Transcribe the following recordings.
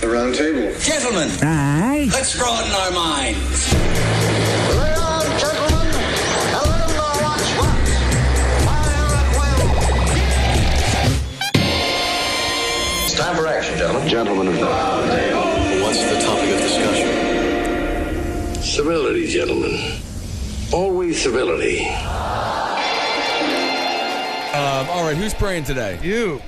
The Roundtable. Gentlemen, Aye. let's broaden our minds. Lay on, gentlemen, and let them know what's what. Fire at will. It's time for action, gentlemen. Gentlemen of the Roundtable. What's the topic of discussion? Civility, gentlemen. Always civility. All right, who's praying today? You.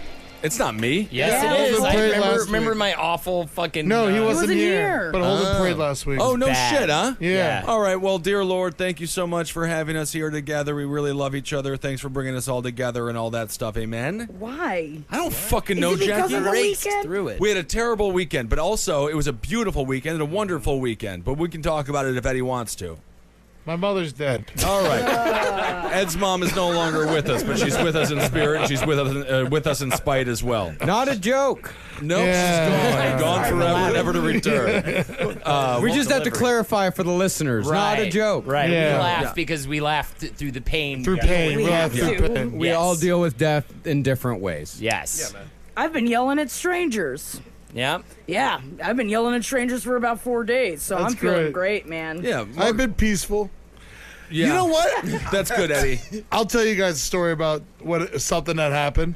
It's not me. Yes, Yeah. it is. Holden prayed last Remember week. my awful fucking... No, he wasn't wasn't here. here. But Holden prayed last week. Oh, no Bad. shit, huh? Yeah. All right, well, dear Lord, thank you so much for having us here together. We really love each other. Thanks for bringing us all together and all that stuff. Amen? Why? I don't fucking know, Is it because Jackie. of the Raced weekend? through it. We had a terrible weekend, but also it was a beautiful weekend and a wonderful weekend. But we can talk about it if Eddie wants to. My mother's dead. All right. Ed's mom is no longer with us, but she's with us in spirit. And she's with us in spite as well. Not a joke. Nope, Yeah. she's gone forever, never to return. We just have to clarify for the listeners. Not a joke. Right. Yeah. We laughed Yeah. because we laughed through the pain. Through Yeah. pain. We We're have through to. pain. We Yes. all deal with death in different ways. Yes. I've been yelling at strangers. Yeah. Yeah, I've been yelling at strangers for about 4 days, so That's I'm feeling great. great, man. Yeah, I've been peaceful. yeah. You know what? That's good, Eddie. I'll tell you guys a story about something that happened.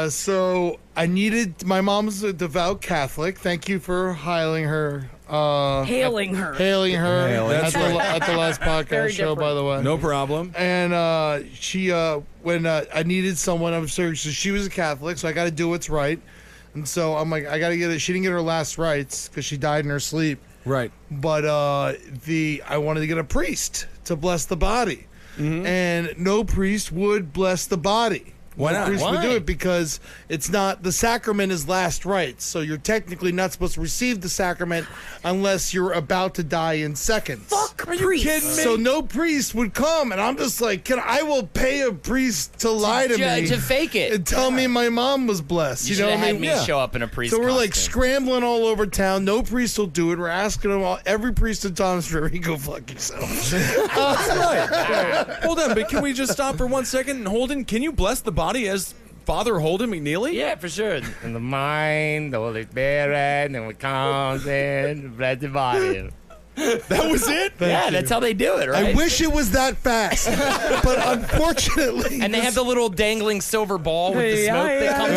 So I needed. My mom's a devout Catholic. Thank you for hailing her. Hailing her. Hailing her That's at the last podcast Very show, by the way. No problem. And she, when I needed someone, I'm sorry, so she was a Catholic, so I got to do what's right. And so I'm like, I got to get it. She didn't get her last rites because she died in her sleep. Right. But I wanted to get a priest to bless the body, and no priest would bless the body. Why No not? priest would Why? do it because it's not the sacrament is last rites, so you're technically not supposed to receive the sacrament unless you're about to die in seconds. Fuck Are you priests. kidding me? So no priest would come, and I'm just like, I will pay a priest to lie to me To fake it. and tell me my mom was blessed. You You know should what I have mean? had me show up in a priest So we're like costume. scrambling all over town. No priest will do it. We're asking them all. Every priest in Tom's River, you go fuck yourself. Hold on, but can we just stop for 1 second? And Holden, can you bless the body as Father Holden McNeely? Yeah, for sure. In the mind, the Holy Spirit, and we comes in, bless the body. That was it? Yeah, that's how they do it, right? I wish it was that fast, but unfortunately, And they have the little dangling silver ball with the smoke that comes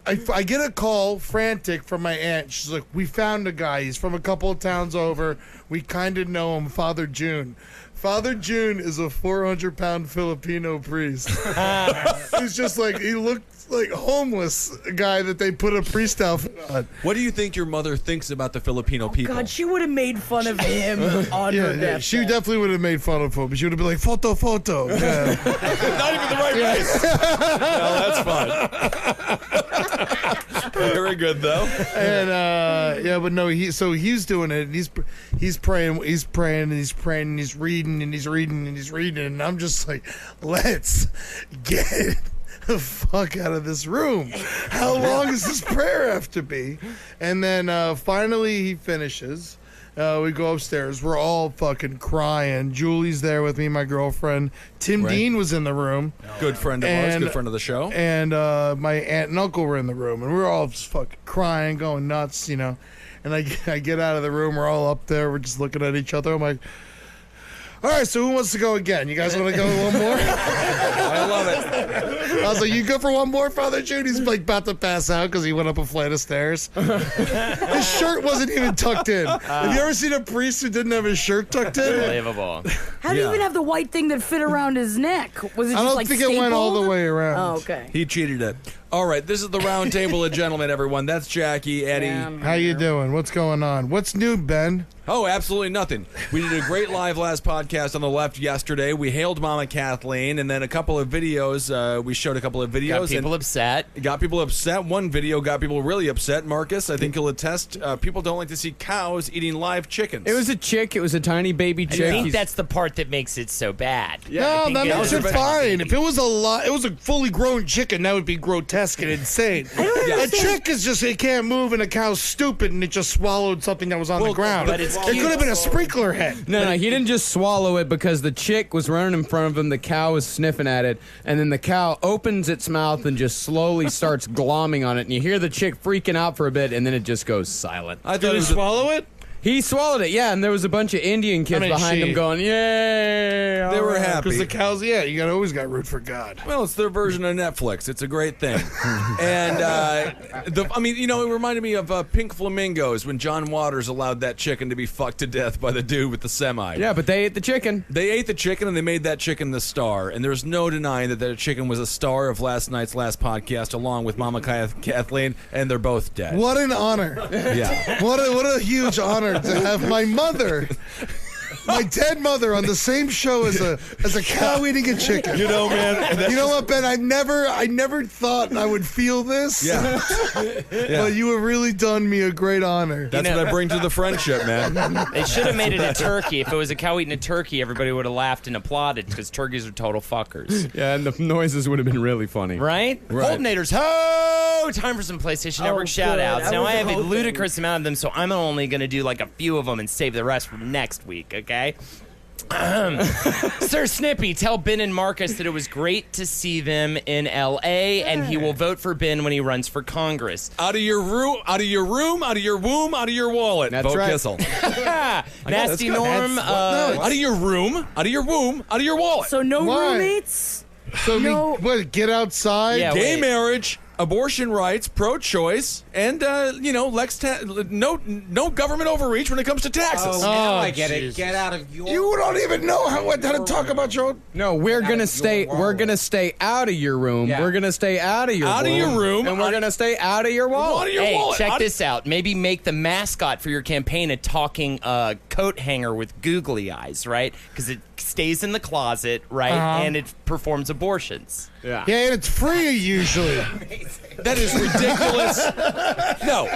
out. I get a call, frantic, from my aunt. She's like, "We found a guy. He's from a couple of towns over. We kind of know him, Father June." Father June is a 400-pound Filipino priest. He's just like, he looked like a homeless guy that they put a priest outfit on. What do you think your mother thinks about the Filipino people? God, she would have made fun of him on her death. She definitely would have made fun of him. She would have been like, photo. Yeah. Not even the right place. Well, that's fun. Very good, though. And but no, he's doing it. And he's praying, and he's reading, and I'm just like, let's get the fuck out of this room. How long does this prayer have to be? And then finally he finishes. We go upstairs. We're all fucking crying. Julie's there with me, my girlfriend. Tim Right. Dean was in the room. Good friend of ours, good friend of the show. And my aunt and uncle were in the room, and we were all just fucking crying, going nuts, you know. And I get out of the room. We're all up there. We're just looking at each other. I'm like, all right, so who wants to go again? You guys want to go one more? I love it. I was like, you go for one more, Father Jude? He's like about to pass out because he went up a flight of stairs. His shirt wasn't even tucked in. Have you ever seen a priest who didn't have his shirt tucked in? Unbelievable. How do you even have the white thing that fit around his neck? Was it I just don't like think it went all the stapled? way around. Oh, okay. He cheated it. All right, this is the Roundtable of Gentlemen, everyone. That's Jackie, Eddie. How you doing? What's going on? What's new, Ben? Oh, absolutely nothing. We did a great live last podcast on the left yesterday. We hailed Mama Kathleen, and then a couple of videos. We showed a couple of videos. Got people upset. Got people upset. One video got people really upset. Marcus, I think you'll attest. People don't like to see cows eating live chickens. It was a chick. It was a tiny baby I chick. think that's the part that makes it so bad. No, that makes it fine. If it was a fully grown chicken, that would be grotesque. grotesque and insane. A chick is just, it can't move, and a cow's stupid, and it just swallowed something that was on the ground. but it's it cute. could have been a sprinkler head. No, he didn't just swallow it because the chick was running in front of him. The cow was sniffing at it, and then the cow opens its mouth and just slowly starts glomming on it. And you hear the chick freaking out for a bit, and then it just goes silent. I thought Did it he was swallow it? He swallowed it, yeah, and there was a bunch of Indian kids behind him going, "Yay!" They were happy. Because the cows, yeah, you always got to root for God. Well, it's their version of Netflix. It's a great thing. And, it reminded me of Pink Flamingos when John Waters allowed that chicken to be fucked to death by the dude with the semi. Yeah, but they ate the chicken. They ate the chicken, and they made that chicken the star. And there's no denying that chicken was a star of last night's last podcast, along with Mama Kathleen, and they're both dead. What an honor. Yeah. What a huge honor to have my mother, my dead mother, on the same show as a cow eating a chicken. You know, man. You know what, Ben? I never thought I would feel this. Yeah. But you have really done me a great honor. That's what I bring to the friendship, man. They should have made it a turkey. If it was a cow eating a turkey, everybody would have laughed and applauded because turkeys are total fuckers. Yeah, and the noises would have been really funny. Right? Holdenators, ho! Time for some PlayStation Network shout-outs. Now, I have a ludicrous amount of them, so I'm only going to do like a few of them and save the rest for next week, okay? Sir Snippy, tell Ben and Marcus that it was great to see them in L.A., and he will vote for Ben when he runs for Congress. Out of your room, out of your womb, out of your wallet. That's Vote right. Kissel. Nasty Norm, Out of your room, out of your womb, out of your wallet. So no Why? roommates? So No. what? Get outside. Yeah. Gay wait. marriage, abortion rights, pro-choice, and no government overreach when it comes to taxes. Now I get it. Get out of your. You don't even know how to talk about your own. No, we're gonna stay. We're gonna stay out of your room. Yeah. We're gonna stay out of your Out of your room, and we're gonna stay out of your Out wallet. of your Hey, wallet. check Out- this out. Maybe make the mascot for your campaign a talking coat hanger with googly eyes, right? Because it stays in the closet, right? And it performs abortions. Yeah. Yeah, and it's free usually. That is ridiculous. No.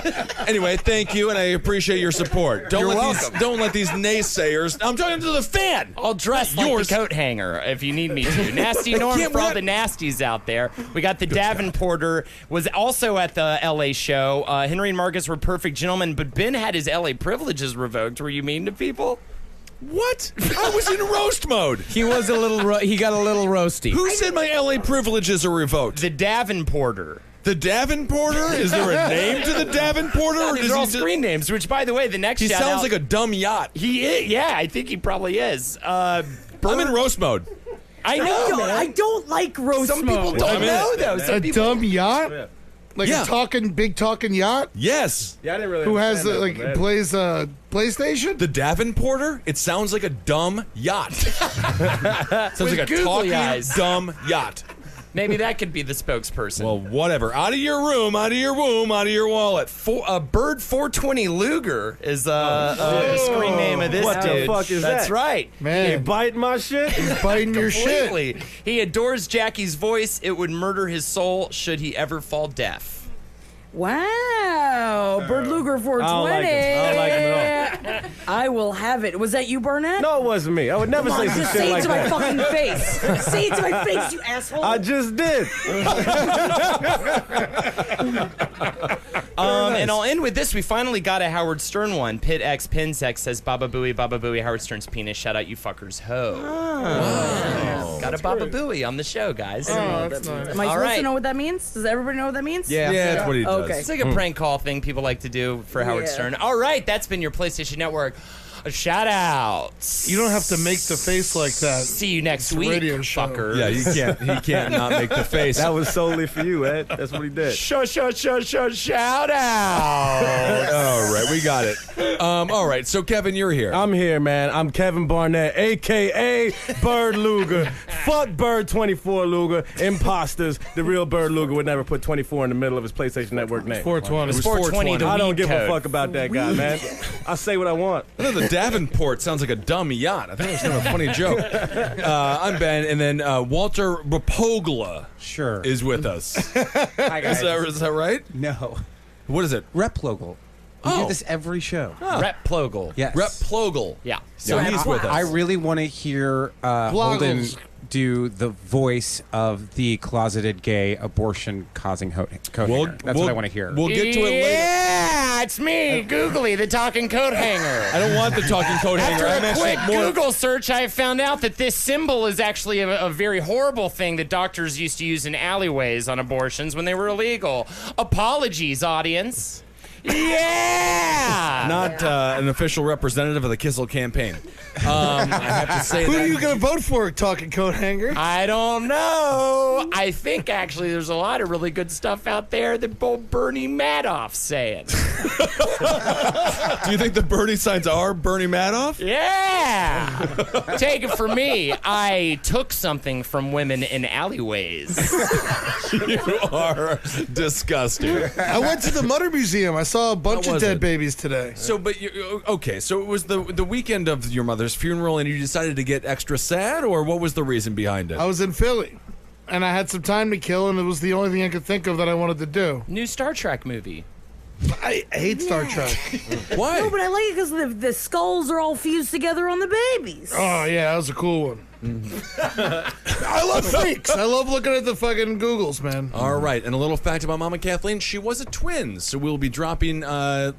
Anyway, thank you, and I appreciate your support. Don't let these naysayers. I'm talking to the fan. I'll dress like Yours. the coat hanger if you need me to. Nasty Norm can't for all wear- the nasties out there. We got the Davenporter was also at the L.A. show. Henry and Marcus were perfect gentlemen, but Ben had his L.A. privileges revoked. Were you mean to people? What? I was in roast mode. He was a little. He got a little roasty. Who said my LA privileges are revoked? The Davenporter. The Davenporter? Is there a name to the Davenporter? Or These does are all he screen names, which, by the way, the next He shout sounds out, like a dumb yacht. He is. Yeah, I think he probably is. I'm in roast mode. I know, I man. don't like roast Some people mode. don't I'm in know, it. though. Some A people, dumb yacht, like Yeah. a big talking yacht. Yes. Yeah, I didn't really. Who has understand that one, man. plays PlayStation? The Davenporter? It sounds like a dumb yacht. Sounds like a googly talking eyes. dumb yacht. Maybe that could be the spokesperson. Well, whatever. Out of your room, out of your womb, out of your wallet. Bird 420 Luger is the screen name of this What the dude. fuck is That's that? right. Man, Biting my shit. biting your shit. Completely. He adores Jackie's voice. It would murder his soul should he ever fall deaf. Wow. Bird Luger 420. I don't like him. I don't like him at I will have it. Was that you, Barnett? No, it wasn't me. I would never Come say on, some just shit say it like to my that. fucking face. Say it to my face, you asshole. I just did. And I'll end with this. We finally got a Howard Stern one. Pit X Pinsex says, Baba Booey, Howard Stern's penis. Shout out, you fuckers. Ho. Wow. Got a Baba Booey on the show, guys. Am I supposed right. to know what that means? Does everybody know what that means? Yeah. Yeah, that's what he does. Okay. It's like a prank call thing people like to do for Howard Yeah. Stern. All right, that's been your PlayStation Network shout outs. You don't have to make the face like that. See you next a week, radio show. fucker. Yeah, you can't. He can't not make the face. That was solely for you, Ed. That's what he did. Shout out. All right, we got it. All right, so Kevin, you're here. I'm here, man. I'm Kevin Barnett, a.k.a. Bird Luger. Fuck Bird 24 Luger. Imposters. The real Bird Luger would never put 24 in the middle of his PlayStation Network name. 420. It was 420 the I don't weed give a code. fuck about that guy, man. I say what I want. I know the Davenport sounds like a dumb yacht. I think it was kind of a funny joke. I'm Ben, and then Walter Rapogla Sure. is with us. Hi, guys. Is that right? No. What is it? Replogal. We do this every show. Rep Plogel. Yes. Replogal. Yeah. So he's with us. I really want to hear Holden do the voice of the closeted gay abortion-causing coat. That's what I want to hear. We'll get to it later. Yeah, it's me, Googly, the talking coat hanger. I don't want the talking coat hanger. I'm After a actually quick more. Google search, I found out that this symbol is actually a very horrible thing that doctors used to use in alleyways on abortions when they were illegal. Apologies, audience. Yeah! Not an official representative of the Kissel campaign. I have to say Who that. are you going to vote for, talking coat hanger? I don't know. I think actually there's a lot of really good stuff out there that Bernie Madoff's saying. Do you think the Bernie signs are Bernie Madoff? Yeah! Take it from me. I took something from women in alleyways. You are disgusting. I went to the Mutter Museum. I saw a bunch How of was dead it? babies today. So, but okay. So it was the weekend of your mother's funeral, and you decided to get extra sad, or what was the reason behind it? I was in Philly, and I had some time to kill, and it was the only thing I could think of that I wanted to do. New Star Trek movie. I hate Star Trek. Why? No, but I like it because the skulls are all fused together on the babies. Oh, yeah, that was a cool one. I love freaks. I love looking at the fucking Googles, man. All right, and a little fact about Mama Kathleen: she was a twin. So we'll be dropping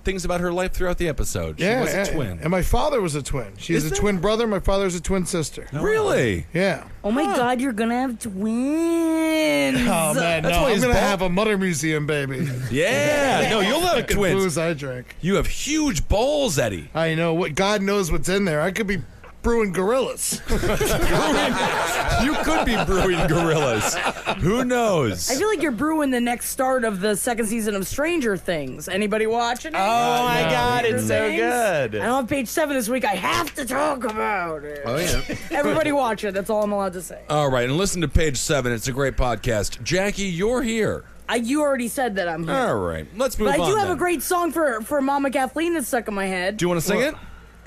things about her life throughout the episode. She was a twin. And my father was a twin. She has a twin brother. My father's a twin sister. Really? Yeah. Oh my God, you're gonna have twins. Oh man, That's no! why I'm he's gonna bald. have a Mutter Museum baby. Yeah. No, you'll have Fucking twins. booze I drank. You have huge balls, Eddie. I know what God knows what's in there. I could be brewing gorillas. You could be brewing gorillas. Who knows? I feel like you're brewing the next start of the second season of Stranger Things. Anybody watching it? Oh my God, it's so Things? good. I'm on page 7 this week. I have to talk about it. Oh, yeah. Everybody watch it. That's all I'm allowed to say. All right, and listen to page 7. It's a great podcast. Jackie, you're here. You already said that I'm here. All right, let's move But on. I do have then. a great song for Mama Kathleen that's stuck in my head. Do you want to sing it?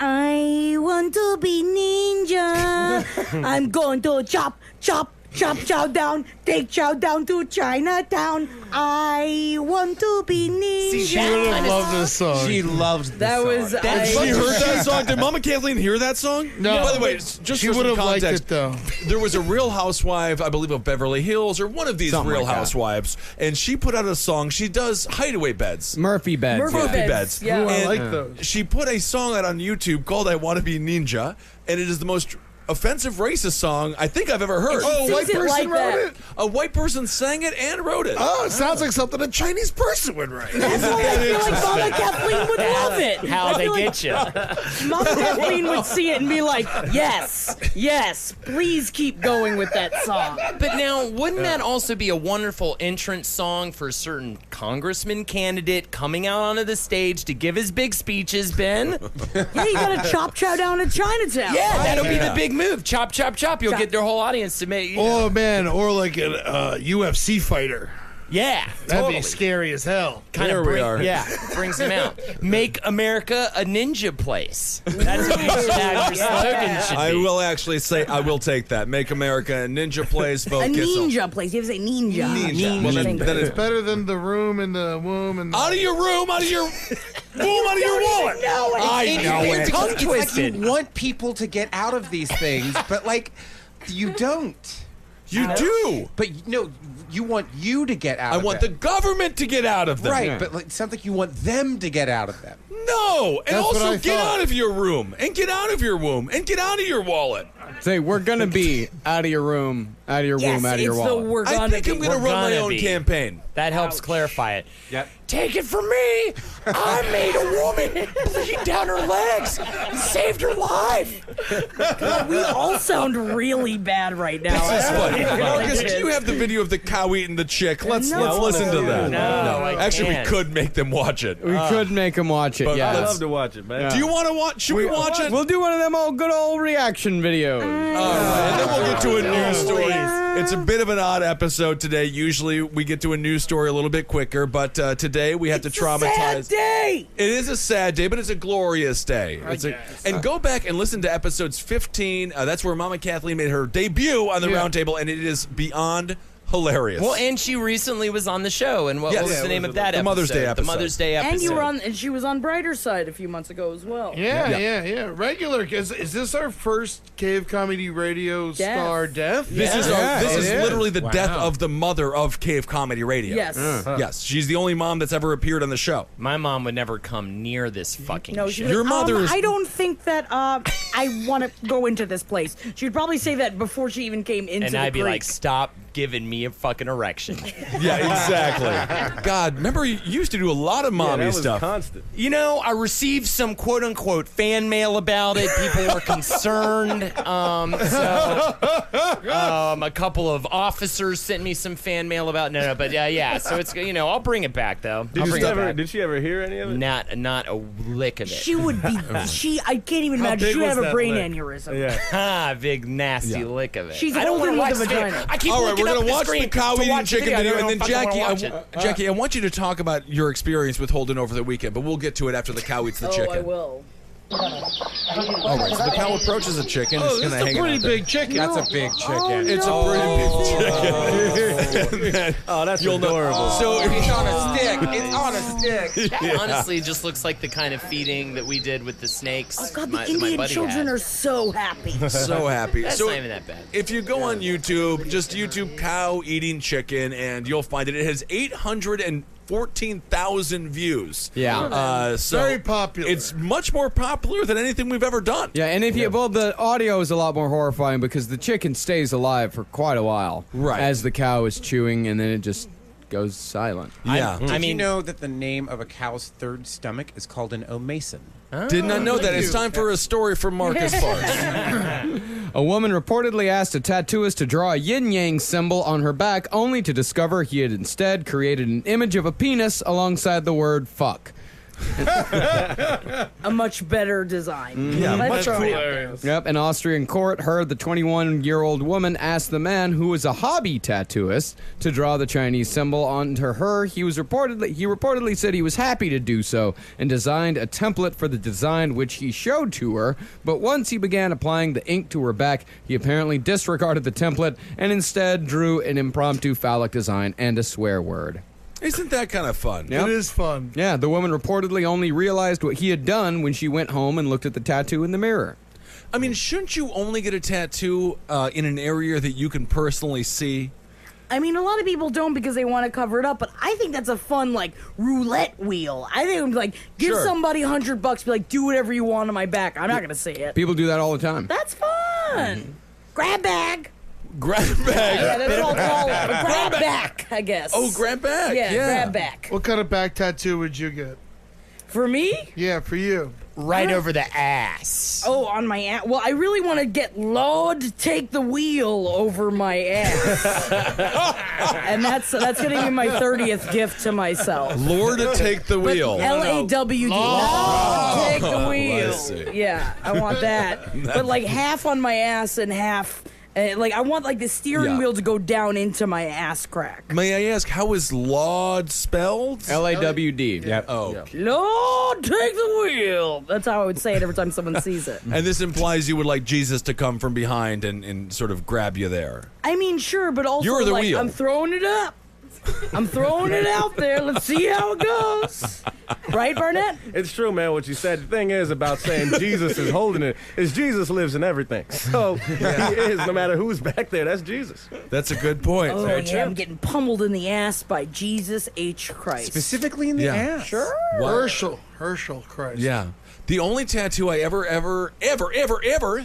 I want to be ninja. I'm going to chop, chow down, take chow down to Chinatown. I want to be ninja. She would have loved this song. She loved this That song. was She heard that song. Did Mama Kathleen hear that song? No. By the way, just She for would some have liked context, it though. there was a Real Housewife, I believe, of Beverly Hills, or one of these Something Real like that. Housewives, and she put out a song. She does hideaway beds. Murphy beds. Murphy yeah. beds. Beds. Yeah. Ooh, I And like those. she put a song out on YouTube called "I Want to Be Ninja," and it is the most offensive racist song I think I've ever heard. Oh, a white Sings it person like wrote that. it? A white person sang it and wrote it. Oh, it sounds like something a Chinese person would write. That's why I feel like Mama Kathleen would love it. How I they feel like get you. Mama Kathleen would see it and be like, yes, please keep going with that song. But now, wouldn't that also be a wonderful entrance song for a certain congressman candidate coming out onto the stage to give his big speeches, Ben? Yeah, you gotta chop chow down to Chinatown. Yeah, that'll be the big move. Chop, chop, chop. You'll get their whole audience to make. Oh man, or like a UFC fighter. Yeah, That'd totally. be scary as hell. Kind There of we are. Yeah, brings them out. Make America a ninja place. That's what you should have your slogan should be. I will actually say I will take that. Make America a ninja place. Vote A Kissel. ninja place. You have to say ninja. Ninja. Well, then It's it's better than the room and the womb and. out of your room, out of your boom, out of your wallet. I know it. Tongue It's like twisted. you want people to get out of these things, but like you don't. You do. But no, you want you to get out I of want the them. government to get out of them. Right, but like, it sounds like you want them to get out of them. No, and That's what also I get thought. out of your room, and get out of your womb, and get out of your wallet. Say, we're going to be out of your room, out of your Yes, womb, out of your it's the wallet. we're I gonna think I'm be. going to We're run my gonna own be. campaign. That helps clarify it. Yep. Take it from me. I made a woman bleed down her legs and saved her life. We all sound really bad right now. This is funny. Really Marcus, did. do you have the video of the cow eating the chick? Let's No. listen to that. No, I Actually, can't. we could make them watch it. We could make them watch it, but yeah. I love to watch it, man. Do you want to watch? Should we watch it? We'll do one of them good old reaction videos. All right, and then we'll get to a news story. It's a bit of an odd episode today. Usually we get to a news story a little bit quicker, but today we have to traumatize. Sad day. It is a sad day, but it's a glorious day. And go back and listen to episodes 15. That's where Mama Kathleen made her debut on the Roundtable, and it is beyond hilarious. Well, and she recently was on the show, and what Yes. was Yeah, the name of that the episode? Mother's Day The episode. Mother's Day episode. And you were on, and she was on Brighter Side a few months ago as well. Yeah. Regular. Is this our first Cave Comedy Radio star death? This is It literally the death of the mother of Cave Comedy Radio. Yes. Yes, she's the only mom that's ever appeared on the show. My mom would never come near this fucking No, show. she Your mother is. I don't think that I want to go into this place. She'd probably say that before she even came into And the I'd be creek. like, stop giving me a fucking erection. Yeah, exactly. God, remember you used to do a lot of mommy that was stuff. constant. You know, I received some quote unquote fan mail about it. People were concerned. A couple of officers sent me some fan mail about but yeah. So it's I'll bring it back though. Did she ever hear any of it? Not a lick of it. She would be. I can't even imagine. big She would was have a that brain lick? aneurysm. Yeah. Big nasty lick of it. She's I don't holding want with to a watch vagina. I keep All right, looking we're up gonna at the watch screen the cow to eating watch the chicken video, I and then don't fucking wanna watch it. Jackie, I want you to talk about your experience with Holden over the weekend, but we'll get to it after the cow eats the chicken. I will. All right, so the cow approaches a chicken. It's This gonna is a hang pretty out there. big chicken. That's a big chicken. It's a pretty big chicken. Oh, that's adorable. So It's on a stick. It's on a stick. That honestly just looks like the kind of feeding that we did with the snakes. Oh God, my the Indian buddy children had. are so happy. so happy. That's so not even that bad. If you go on YouTube, just YouTube cow eating chicken, and you'll find it. It has 814,000 views. Yeah. So Very popular. It's much more popular than anything we've ever done. Yeah, and the audio is a lot more horrifying because the chicken stays alive for quite a while. Right. As the cow is chewing, and then it just goes silent. Yeah. Did you know that the name of a cow's third stomach is called an omason? Did not know that. It's time for a story from Marcus Parks. A woman reportedly asked a tattooist to draw a yin-yang symbol on her back, only to discover he had instead created an image of a penis alongside the word fuck. A much better design. Yeah, Let's much throw it out cooler. there. Yep, an Austrian court heard the 21-year-old woman ask the man, who was a hobby tattooist, to draw the Chinese symbol onto her. He reportedly said he was happy to do so and designed a template for the design, which he showed to her. But once he began applying the ink to her back, he apparently disregarded the template and instead drew an impromptu phallic design and a swear word. Isn't that kind of fun? Yep. It is fun. Yeah, the woman reportedly only realized what he had done when she went home and looked at the tattoo in the mirror. I mean, shouldn't you only get a tattoo in an area that you can personally see? I mean, a lot of people don't because they want to cover it up, but I think that's a fun, roulette wheel. I think, give Sure. somebody $100, be like, do whatever you want on my back. I'm not going to say it. People do that all the time. That's fun. Grab bag. Grab bag. Yeah, that's what I'll call it. Grab back, I guess. Oh, grab bag. Yeah, grab back. What kind of back tattoo would you get? For me? Yeah, for you. Right over the ass. Oh, on my ass. Well, I really want to get Lord take the wheel over my ass. And that's going to be my 30th gift to myself. Lord to take the wheel. LAWD. Lord take the wheel. see. Yeah, I want that. But half on my ass and half. I want the steering wheel to go down into my ass crack. May I ask, how is laud spelled? LAWD. Yep. Oh. Lord, take the wheel. That's how I would say it every time someone sees it. And this implies you would like Jesus to come from behind and sort of grab you there. I mean, sure, but also You're the wheel. I'm throwing it up. I'm throwing it out there. Let's see how it goes. Right, Barnett? It's true, man, what you said. The thing is about saying Jesus is holding it is Jesus lives in everything. So he is, no matter who's back there, that's Jesus. That's a good point. Oh, yeah, I'm getting pummeled in the ass by Jesus H. Christ. Specifically in the Yeah. ass. Sure. Herschel Christ. Yeah. The only tattoo I ever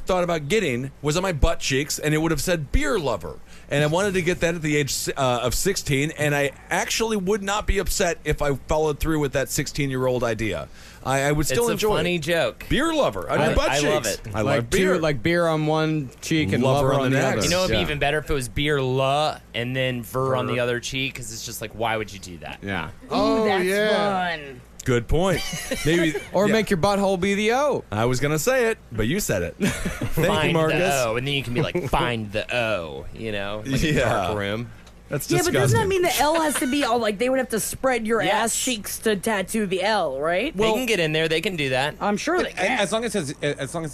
thought about getting was on my butt cheeks, and it would have said beer lover. And I wanted to get that at the age of 16, and I actually would not be upset if I followed through with that 16-year-old idea. I would still It's a enjoy funny it. joke. Beer lover on your butt I cheeks. love it. I love beer. Beer on one cheek and lover on the next. other. You know, it'd be Yeah. even better if it was beer la and then ver on the other cheek, because it's just why would you do that? Yeah. Ooh, that's yeah. fun. Good point. Maybe Or yeah. make your butthole be the O. I was gonna say it, but you said it. Thank Find you, Marcus. the O, and then you can be like, find the O, like a Yeah. dark room. That's Yeah, disgusting. but doesn't that mean the L has to be all they would have to spread your ass cheeks to tattoo the L, right? They can get in there. They can do that. I'm sure they can. As long as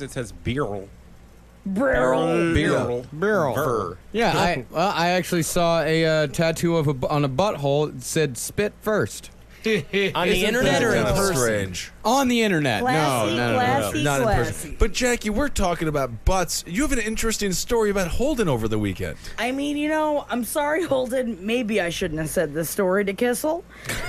it says beer. Barrel. Barrel. Yeah, I actually saw a tattoo on a butthole that said "spit first." On the internet or in person? Strange. On the internet. Classy, No. classy, Not in person. classy. But Jackie, we're talking about butts. You have an interesting story about Holden over the weekend. I mean, I'm sorry, Holden. Maybe I shouldn't have said this story to Kissel.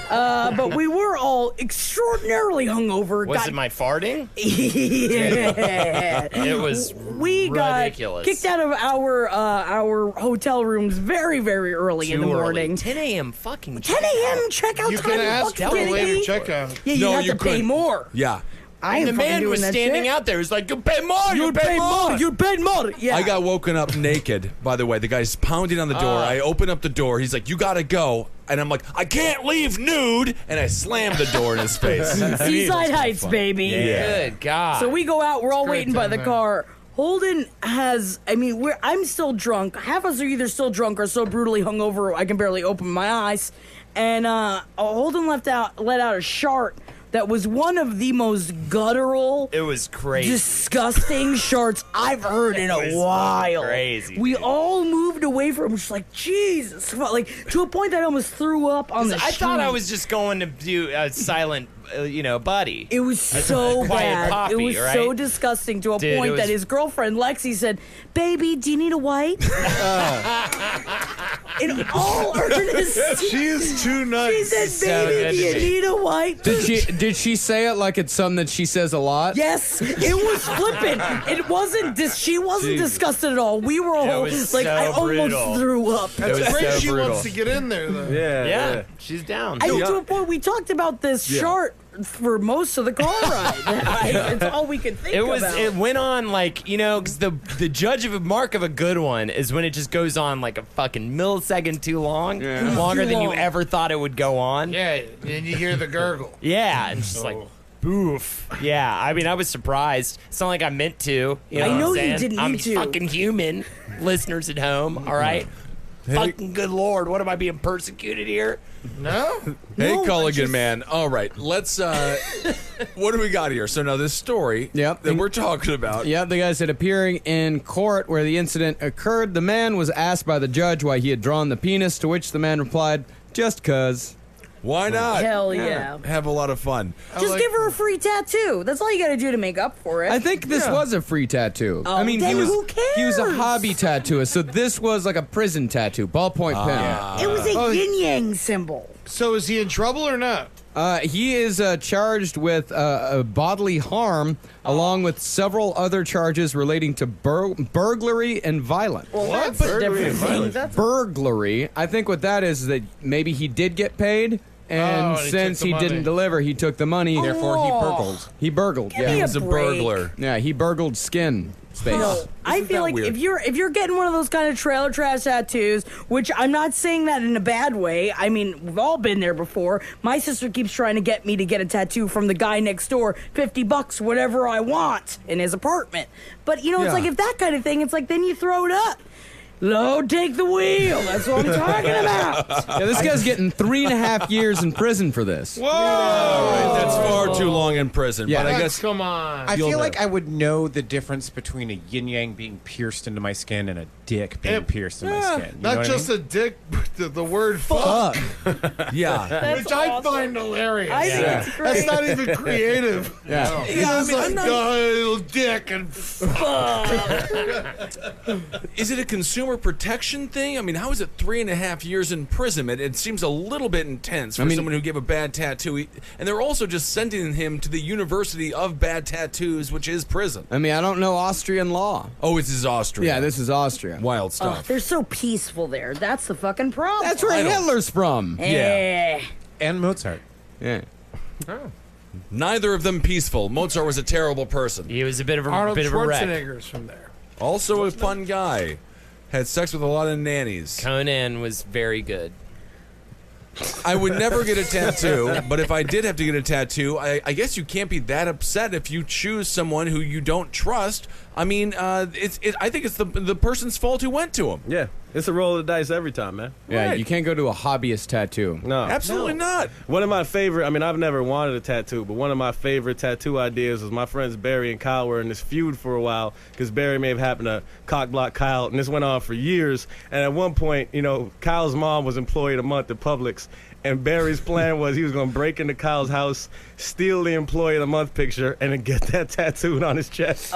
But we were all extraordinarily hungover. Was it my farting? Yeah. It was We ridiculous. got kicked out of our hotel rooms very, very early in the morning. 10 a.m. fucking 10 a.m. checkout You time. can ask fucking for a kidding later me? checkout. Yeah, you No, have you to pay couldn't. more. Yeah. I ain't The fucking man doing was that standing shit. out there. He was like, you pay more, You paid more. You paid more. Yeah. I got woken up naked, by the way. The guy's pounding on the door. I open up the door. He's like, you gotta go. And I'm like, I can't leave nude. And I slammed the door in his face. Seaside Heights, baby. Good God. So we go out. We're all great waiting by down the there. car. Holden has. I'm still drunk. Half of us are either still drunk or so brutally hungover I can barely open my eyes. And Holden let out a shart that was one of the most guttural. it was crazy. Disgusting sharts I've heard in a while. crazy, We dude. all moved away from him, just like Jesus, like to a point that I almost threw up on the. I thought I street. was just going to do a silent, buddy. It was so quiet bad. poppy, it was so right? disgusting to a Dude, it point was- that his girlfriend Lexi said, "Baby, do you need a wipe?" In all earnest, She is too she nice. said, So "Baby, good do to you me. need a wipe?" Did she say it like it's something that she says a lot? Yes, it was flippant. It wasn't. She wasn't disgusted at all. We were all was like, so I almost brutal. threw up. It was It's great so she brutal. wants to get in there, though. Yeah, she's down. To a point, we talked about this shart for most of the car ride. It's all we could think about. It went on like, 'cause the judge of a mark of a good one is when it just goes on like a fucking millisecond too long, longer Too than you long. ever thought it would go on. Yeah, and you hear the gurgle. Yeah, and just like, boof. Yeah, I mean, I was surprised. It's not like I meant to. You know I what know I'm you saying? didn't I'm mean to. fucking human. Listeners at home, all right? Fucking good Lord, what am I being persecuted here? No? Hey, No, Culligan, I just- man. All right, let's. What do we got here? So now this story Yep. that we're talking about. Yeah, the guy said appearing in court where the incident occurred, the man was asked by the judge why he had drawn the penis, to which the man replied, "Just 'cause." Why not? Hell yeah. Have a lot of fun. Just give her a free tattoo. That's all you got to do to make up for it. I think this was a free tattoo. Oh, I mean, then he was who he was a cares? hobby tattooist, so this was like a prison tattoo, ballpoint pen. It was a yin yang symbol. So is he in trouble or not? He is charged with bodily harm, along with several other charges relating to burglary and violence. Well, that's a different thing. That's Burglary. I think what that is that maybe he did get paid, and and he since took the he money. didn't deliver, he took the money. Therefore, he Oh. burgled. He burgled. me Yeah, He was a break. burglar. yeah, he burgled skin space. No, I Isn't feel that like weird? if you're getting one of those kind of trailer trash tattoos, which I'm not saying that in a bad way. I mean, we've all been there before. My sister keeps trying to get me to get a tattoo from the guy next door, $50, whatever I want, in his apartment. But it's Yeah. like if that kind of thing, it's like then you throw it up. Low, take the wheel. That's what I'm talking about. Yeah, this guy's getting 3.5 years in prison for this. Whoa! All right, that's far too long in prison. Yeah. But I That's- guess come on. I You'll feel know. like I would know the difference between a yin yang being pierced into my skin and a dick being pierced in my skin. You know Not what just I mean? a dick, but the word fuck, yeah. That's which I awesome. find hilarious. I think it's great. That's not even creative. Yeah. Yeah, I mean, I'm not- little dick and Is it a consumer protection thing? I mean, how is it 3.5 years imprisonment? It seems a little bit intense for someone who gave a bad tattoo. And they're also just sending him to the University of Bad Tattoos, which is prison. I mean, I don't know Austrian law. Oh, this is Austria. Yeah, this is Austria. Wild Oh, stuff. they're so peaceful there. That's the fucking problem. That's where Hitler's from. Eh. And Mozart. Yeah. Neither of them peaceful. Mozart was a terrible person. He was a bit of a Arnold wreck. Schwarzenegger's from there. Also a fun guy. Had sex with a lot of nannies. Conan was very good. I would never get a tattoo, but if I did have to get a tattoo, I guess you can't be that upset if you choose someone who you don't trust. I mean, I think it's the person's fault who went to him. Yeah. It's a roll of the dice every time, man. Yeah, Right. you can't go to a hobbyist tattoo. No. Absolutely not. One of my favorite, I mean, I've never wanted a tattoo, but one of my favorite tattoo ideas was my friends Barry and Kyle were in this feud for a while because Barry may have happened to cockblock Kyle, and this went on for years. And at one point, you know, Kyle's mom was employed a month at Publix, and Barry's plan was he was going to break into Kyle's house, steal the employee of the month picture, and then get that tattooed on his chest.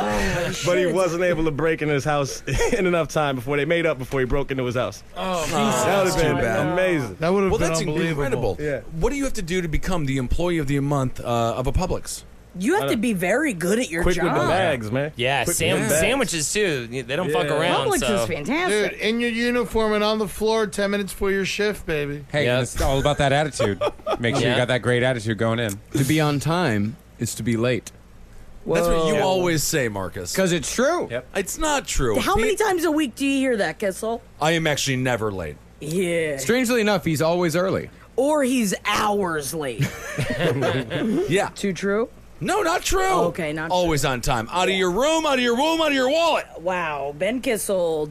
But he wasn't able to break into his house in enough time before they made up before he broke into his house. Oh, That would have been bad. amazing. that would have Well, been that's unbelievable. incredible. Yeah. What do you have to do to become the employee of the month of a Publix? You have to be very good at your Quick job. with the bags, man. Yeah, Quick with the bags. sandwiches too. They don't fuck Yeah. around. Publix so. is fantastic. Dude, in your uniform and on the floor, 10 minutes for your shift, baby. Hey, Yeah. it's all about that attitude. Make sure Yeah. you got that great attitude going in. To be on time is to be late. That's what you always say, Marcus. Because it's true. Yep. It's not true. How many times a week do you hear that, Kissel? I am actually never late. Yeah. Strangely enough, he's always early. Or he's hours late. Yeah. Too true? No, not true. Okay, not Always on time. Out of your room, out of your womb, out of your wallet. Wow. Ben Kissel,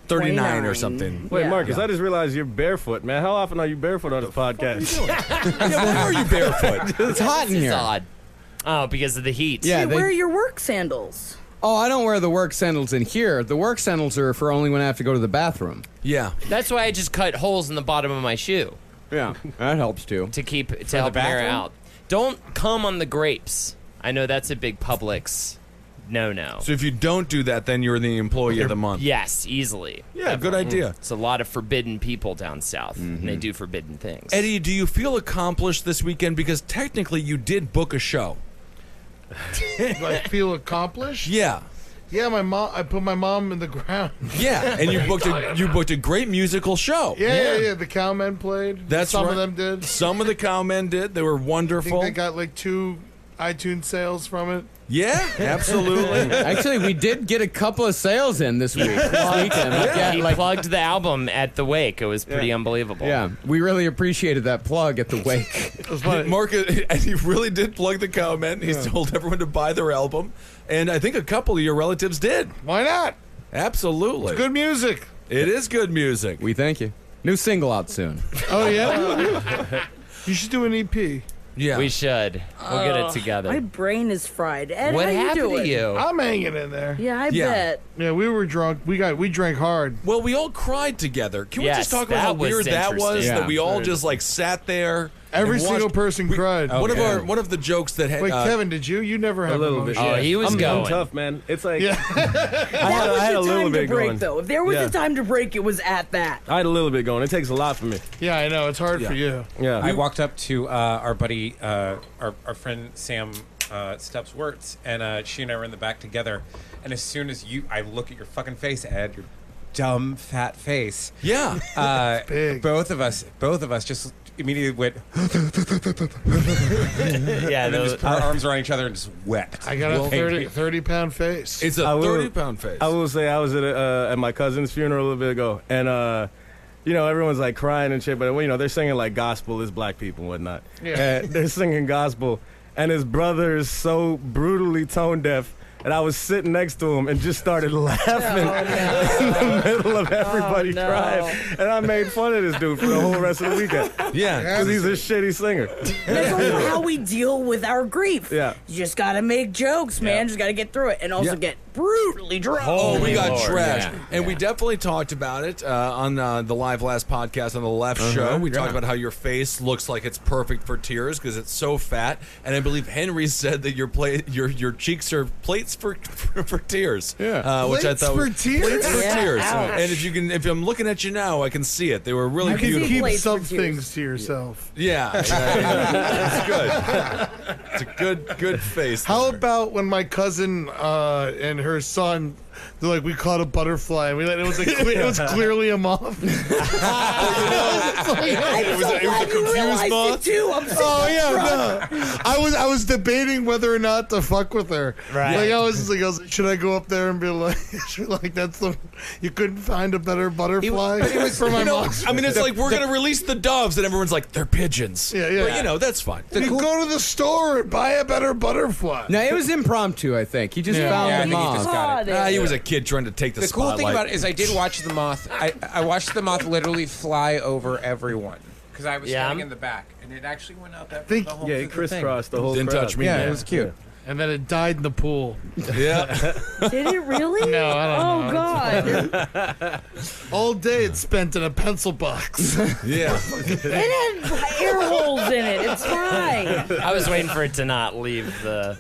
39 or something. Wait, Yeah. Marcus, I just realized you're barefoot, man. How often are you barefoot on this podcast? Yeah, why are you barefoot? It's hot in It's here. odd. Oh, because of the heat. Yeah, Hey, they- wear your work sandals. Oh, I don't wear the work sandals in here. The work sandals are for only when I have to go to the bathroom. Yeah. That's why I just cut holes in the bottom of my shoe Yeah, that helps too. to help air bathroom? out. Don't come on the grapes. I know that's a big Publix no. So if you don't do that, then you're the employee of the month. Yes, easily. Yeah, good idea. It's a lot of forbidden people down south, and they do forbidden things. Eddie, do you feel accomplished this weekend? Because technically you did book a show. Do I feel accomplished? Yeah. Yeah, my mom. I put my mom in the ground. Yeah, and you booked a great musical show. Yeah. The Cowmen played. That's Some right. of them did. Some of the cowmen did. They were I think wonderful. they got like 2 iTunes sales from it. Yeah, absolutely. Actually, we did get a couple of sales in this week. This weekend. He plugged the album at the wake. It was pretty unbelievable. Yeah, we really appreciated that plug at the wake. It was funny. Mark, and he really did plug the cowmen. He's told everyone to buy their album, and I think a couple of your relatives did. Why not? Absolutely. Good music. It is good music. We thank you. New single out soon. Oh yeah. You should do an EP. Yeah. We should. We'll get it My together. brain is fried. Ed, What how you happened doing? to you? I'm hanging in there. Yeah, I Yeah. bet. Yeah, we were drunk. We drank hard. Well, we all cried together. Can we Yes, just talk about that how was weird that was? interesting. That we all Yeah. just like sat there. Every and single watched- person cried. One of yeah. one of the jokes that had Wait, Kevin, did you? You never have little bit. emotion. Oh, he was I'm going. tough, man. It's like Yeah. I had a the little time to bit break, going. though. If there was Yeah. a time to break, it was at that. I had a little bit going. It takes a lot for me. Yeah, I know. It's hard for you. Yeah. I walked up to our buddy, our friend Sam Stubbs Wirtz, and she and I were in the back together. And as soon as I look at your fucking face, Ed, your dumb fat face. Yeah. Big. Both of us just immediately went. Yeah, And then those, just put our arms around each other and just wept. I got a Hey, 30-pound face. It's a I will- 30-pound face. I will say I was at my cousin's funeral a little bit ago, and you know, everyone's like crying and shit, but you know, they're singing like gospel as black people and whatnot. Yeah. And they're singing gospel, and his brother is so brutally tone deaf. And I was sitting next to him and just started laughing in the middle of everybody no. crying. And I made fun of this dude for the whole rest of the weekend. yeah. Because he's a shitty singer. That's also how we deal with our grief. Yeah. You just gotta make jokes, man. Just gotta get through it. And also Yeah. get brutally drunk. Oh, we got Lord, trashed. yeah. And we definitely talked about it on the Live Last podcast on the left show. We talked about how your face looks like it's perfect for tears because it's so fat. And I believe Henry said that your cheeks are plates for tears. Yeah. Which I Plates thought for was- tears? Plates for Yeah, tears. ouch. And if I'm looking at you now, I can see it. They were really You can beautiful. keep Plates some for tears. things to yourself. Yeah, it's good. It's a good face. How about when my cousin and her son, they're like, we caught a butterfly, and it was clearly a moth. I'm so glad you realized it too. I'm so Oh yeah, no. I was debating whether or not to fuck with her. Right. Like I was like, should I go up there and be like, that's the you couldn't find a better butterfly for my mom. I mean, it's like we're gonna release the doves, and everyone's like, they're pigeons. Yeah, yeah. But you know, that's fine. You go to the store and buy a better butterfly. No, it was impromptu, I think. He just Yeah. found Yeah, I the think he moth. just got it. He was a kid trying to take the The cool spotlight. thing about it is I did watch the moth. I watched the moth literally fly over everyone because I was standing in the back, and it actually went out that the whole Yeah, it crisscrossed the whole Didn't crowd. touch me. Yeah, man. it was cute. And then it died in the pool. Yeah. Did it really? No, I don't know. Oh God! All day it's spent in a pencil box. Yeah. It had air holes in it. It's fine. I was waiting for it to not leave the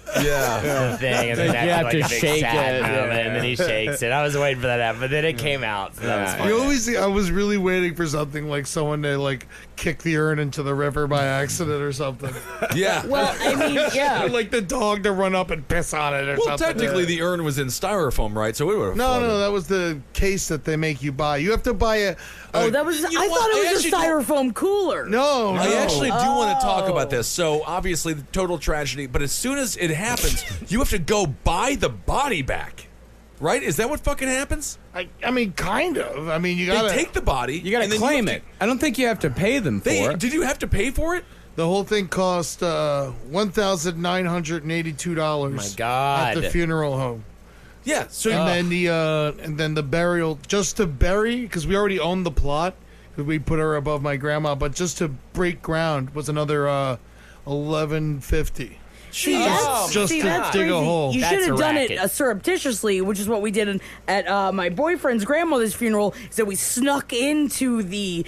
thing, and then You that's have like to a big shake sad it, moment, yeah. and then he shakes it. I was waiting for that to happen, but then it came out, so that was fun. You always, I was really waiting for something like someone to like kick the urn into the river by accident or something. Yeah. Well, I mean, yeah. Like the dog to run up and piss on it or Well, something. technically, the urn was in styrofoam, right? So it would have. No, that was the case that they make you buy. You have to buy a. Oh, that was. You know I what? thought I it was a actually styrofoam cooler. No, I actually do want to talk Oh. about this. So obviously, the total tragedy. But as soon as it happens, you have to go buy the body back, right? Is that what fucking happens? I mean, kind of. I mean, you They gotta take the body. You gotta and then claim have it. I don't think you have to pay them for it. Did you have to pay for it? The whole thing cost $1,982. My God. At the funeral home. Yeah. So And then the burial, just to bury, because we already owned the plot, 'cause we put her above my grandma, but just to break ground was another $11.50. See, Just to dig a crazy. hole. You That's should have a done it racket. surreptitiously, which is what we did at my boyfriend's grandmother's funeral. Is that we snuck into the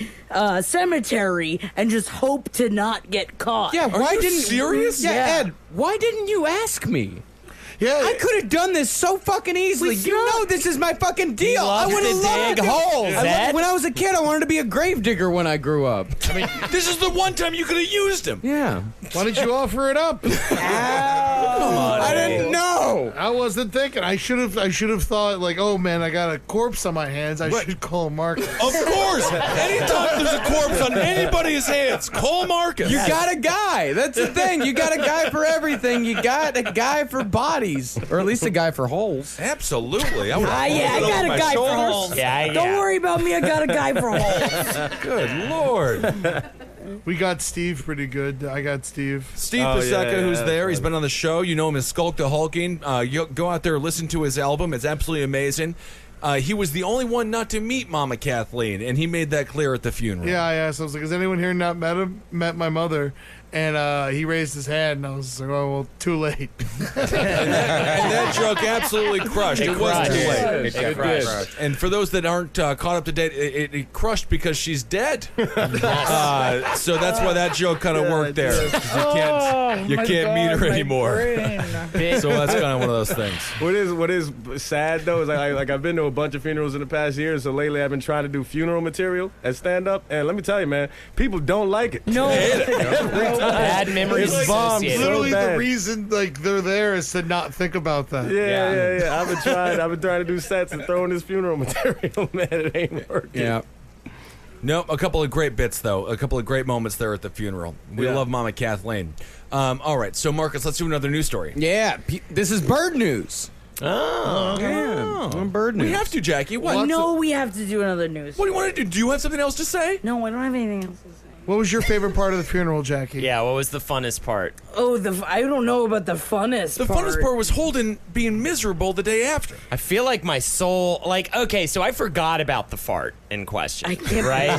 cemetery and just hoped to not get caught. Yeah, why you didn't serious? Yeah, Yeah. Ed, why didn't you ask me? Yeah, I could have done this so fucking easily. We You snuck. know this is my fucking deal. I loves would have to loved dig it. holes, Ed. When I was a kid, I wanted to be a grave digger when I grew up. I mean, this is the one time you could have used him. Yeah. Why didn't you offer it up? I didn't know. I wasn't thinking. I should have thought like, oh man, I got a corpse on my hands. I should call Marcus. Of course. Anytime there's a corpse on anybody's hands, call Marcus. You got a guy. That's the thing. You got a guy for everything. You got a guy for bodies, or at least a guy for holes. Absolutely. I would Yeah, I got a guy for holes. Yeah, Don't worry about me. I got a guy for holes. Good Lord. We got Steve pretty good. I got Steve. Steve Oh, Paseka, yeah, who's that's there. He's funny. been on the show. You know him as Skulk the Hulking. You go out there, listen to his album. It's absolutely amazing. He was the only one not to meet Mama Kathleen, and he made that clear at the funeral. Yeah, I asked. I was like, has anyone here not met my mother? And he raised his hand, and I was like, oh, well, too late. And that joke absolutely crushed. It wasn't too late. It crushed. And for those that aren't caught up to date, it crushed because she's dead. So that's why that joke kind of worked there. 'Cause you can't meet her anymore. So that's kind of one of those things. What is sad though is like I've been to a bunch of funerals in the past year, so lately I've been trying to do funeral material at stand up, and let me tell you, man, people don't like it. No. Bad memories It's bombed. associated. Literally, So the bad. reason like they're there is to not think about that. Yeah. I've been trying to do sets and throwing this funeral material, man. It ain't working. Yeah. Nope, a couple of great bits, though. A couple of great moments there at the funeral. We Yeah. love Mama Kathleen. All right, so, Marcus, let's do another news story. Yeah. This is bird news. Oh. Yeah. Bird news. We have to, Jackie. What? No, we have to do another news. What do you want to do? Do you have something else to say? No, I don't have anything else to say. What was your favorite part of the funeral, Jackie? Yeah, what was the funnest part? Oh, I don't know about the funnest The funnest part was Holden being miserable the day after. I feel like my soul, okay, so I forgot about the fart in question. I can't right?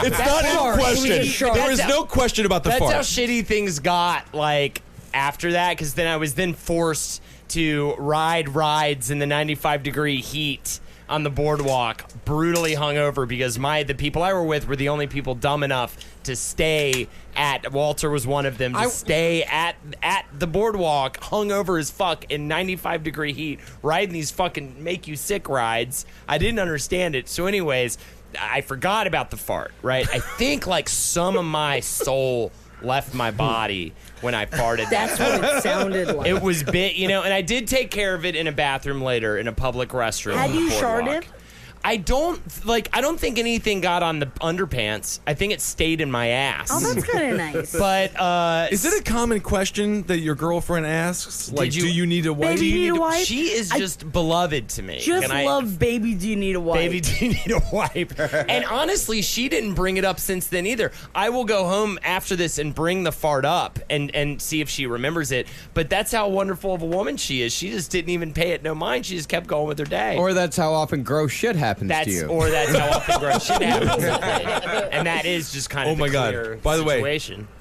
It's not in question. There is no question about the That's fart. how shitty things got, after that, because then I was forced to ride rides in the 95-degree heat on the boardwalk, brutally hungover, because the people I were with were the only people dumb enough to stay at, Walter was one of them, to stay at the boardwalk, hungover as fuck in 95-degree heat, riding these fucking make you sick rides. I didn't understand it. So anyways, I forgot about the fart, right? I think some of my soul left my body when I farted. That's what it sounded like. It was and I did take care of it in a bathroom later in a public restroom. Had on the you boardwalk. sharted? I don't think anything got on the underpants. I think it stayed in my ass. Oh, that's kind of nice. But is it a common question that your girlfriend asks? Like, do you need a wipe? Baby, do you need a wipe? She is just beloved to me. Just love, baby, do you need a wipe? Baby, do you need a wipe? And honestly, she didn't bring it up since then either. I will go home after this and bring the fart up and see if she remembers it. But that's how wonderful of a woman she is. She just didn't even pay it no mind. She just kept going with her day. Or that's how often gross shit happens to you. Or that's how often gross shit happens. And that is just kind of Oh my God. By the way,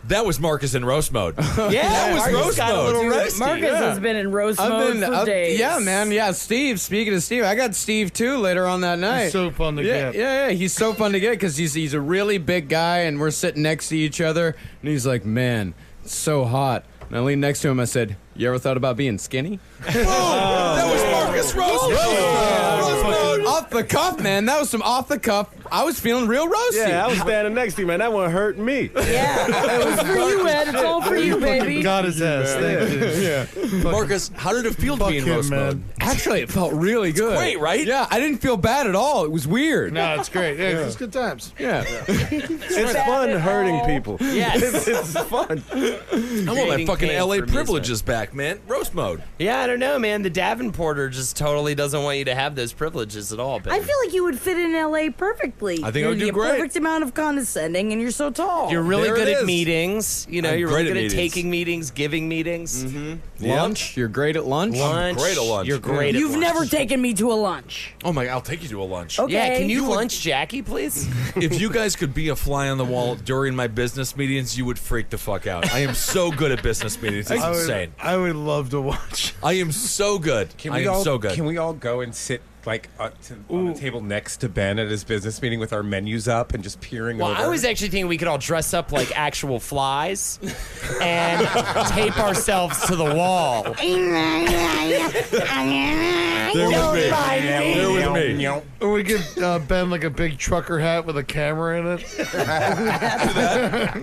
that was Marcus in roast mode. Yeah, that was Marcus roast got a mode. little Dude, roasty. Marcus has been in roast mode for days. Yeah, man. Yeah, Steve. Speaking of Steve, I got Steve too later on that night. He's so fun to get. Yeah. He's so fun to get because he's a really big guy, and we're sitting next to each other, and he's like, "Man, it's so hot." And I leaned next to him. I said, "You ever thought about being skinny?" That was Marcus roast mode. Off the cuff, man. That was some off the cuff. I was feeling real roasty. Yeah, I was standing next to you, man. That one hurt me. Yeah, it was for you, Ed. It's all for you, baby. Got his ass. Thank you. Marcus, how did it feel to be in him, roast man. mode? Actually, it felt really good. Great, right? Yeah, I didn't feel bad at all. It was weird. No, it's great. Yeah, it's good times. Yeah. It's fun hurting people. Yes. It's fun. I want my fucking pain LA for privileges back, man. Roast mode. Yeah, I don't know, man. The Davenporter just totally doesn't want you to have those privileges at all. I feel like you would fit in LA perfectly. I think I would do You're great. Perfect amount of condescending, and you're so tall. You're really There good it at is. meetings. You know, I'm you're great really at good at meetings. taking meetings, giving meetings. Lunch? You're great at lunch? Lunch. great at lunch. You're great at You've lunch. never taken me to a lunch. Oh my, I'll take you to a lunch. Okay. Yeah, can you lunch Jackie, please? If you guys could be a fly on the wall during my business meetings, you would freak the fuck out. I am so good at business meetings. It's insane. I would love to watch. I am so good. I am so good. Can we all go and sit like on the table next to Ben at his business meeting with our menus up and just peering Well, over? I was actually thinking we could all dress up like actual flies and tape ourselves to the wall. There with me. Or we give Ben like a big trucker hat with a camera in it.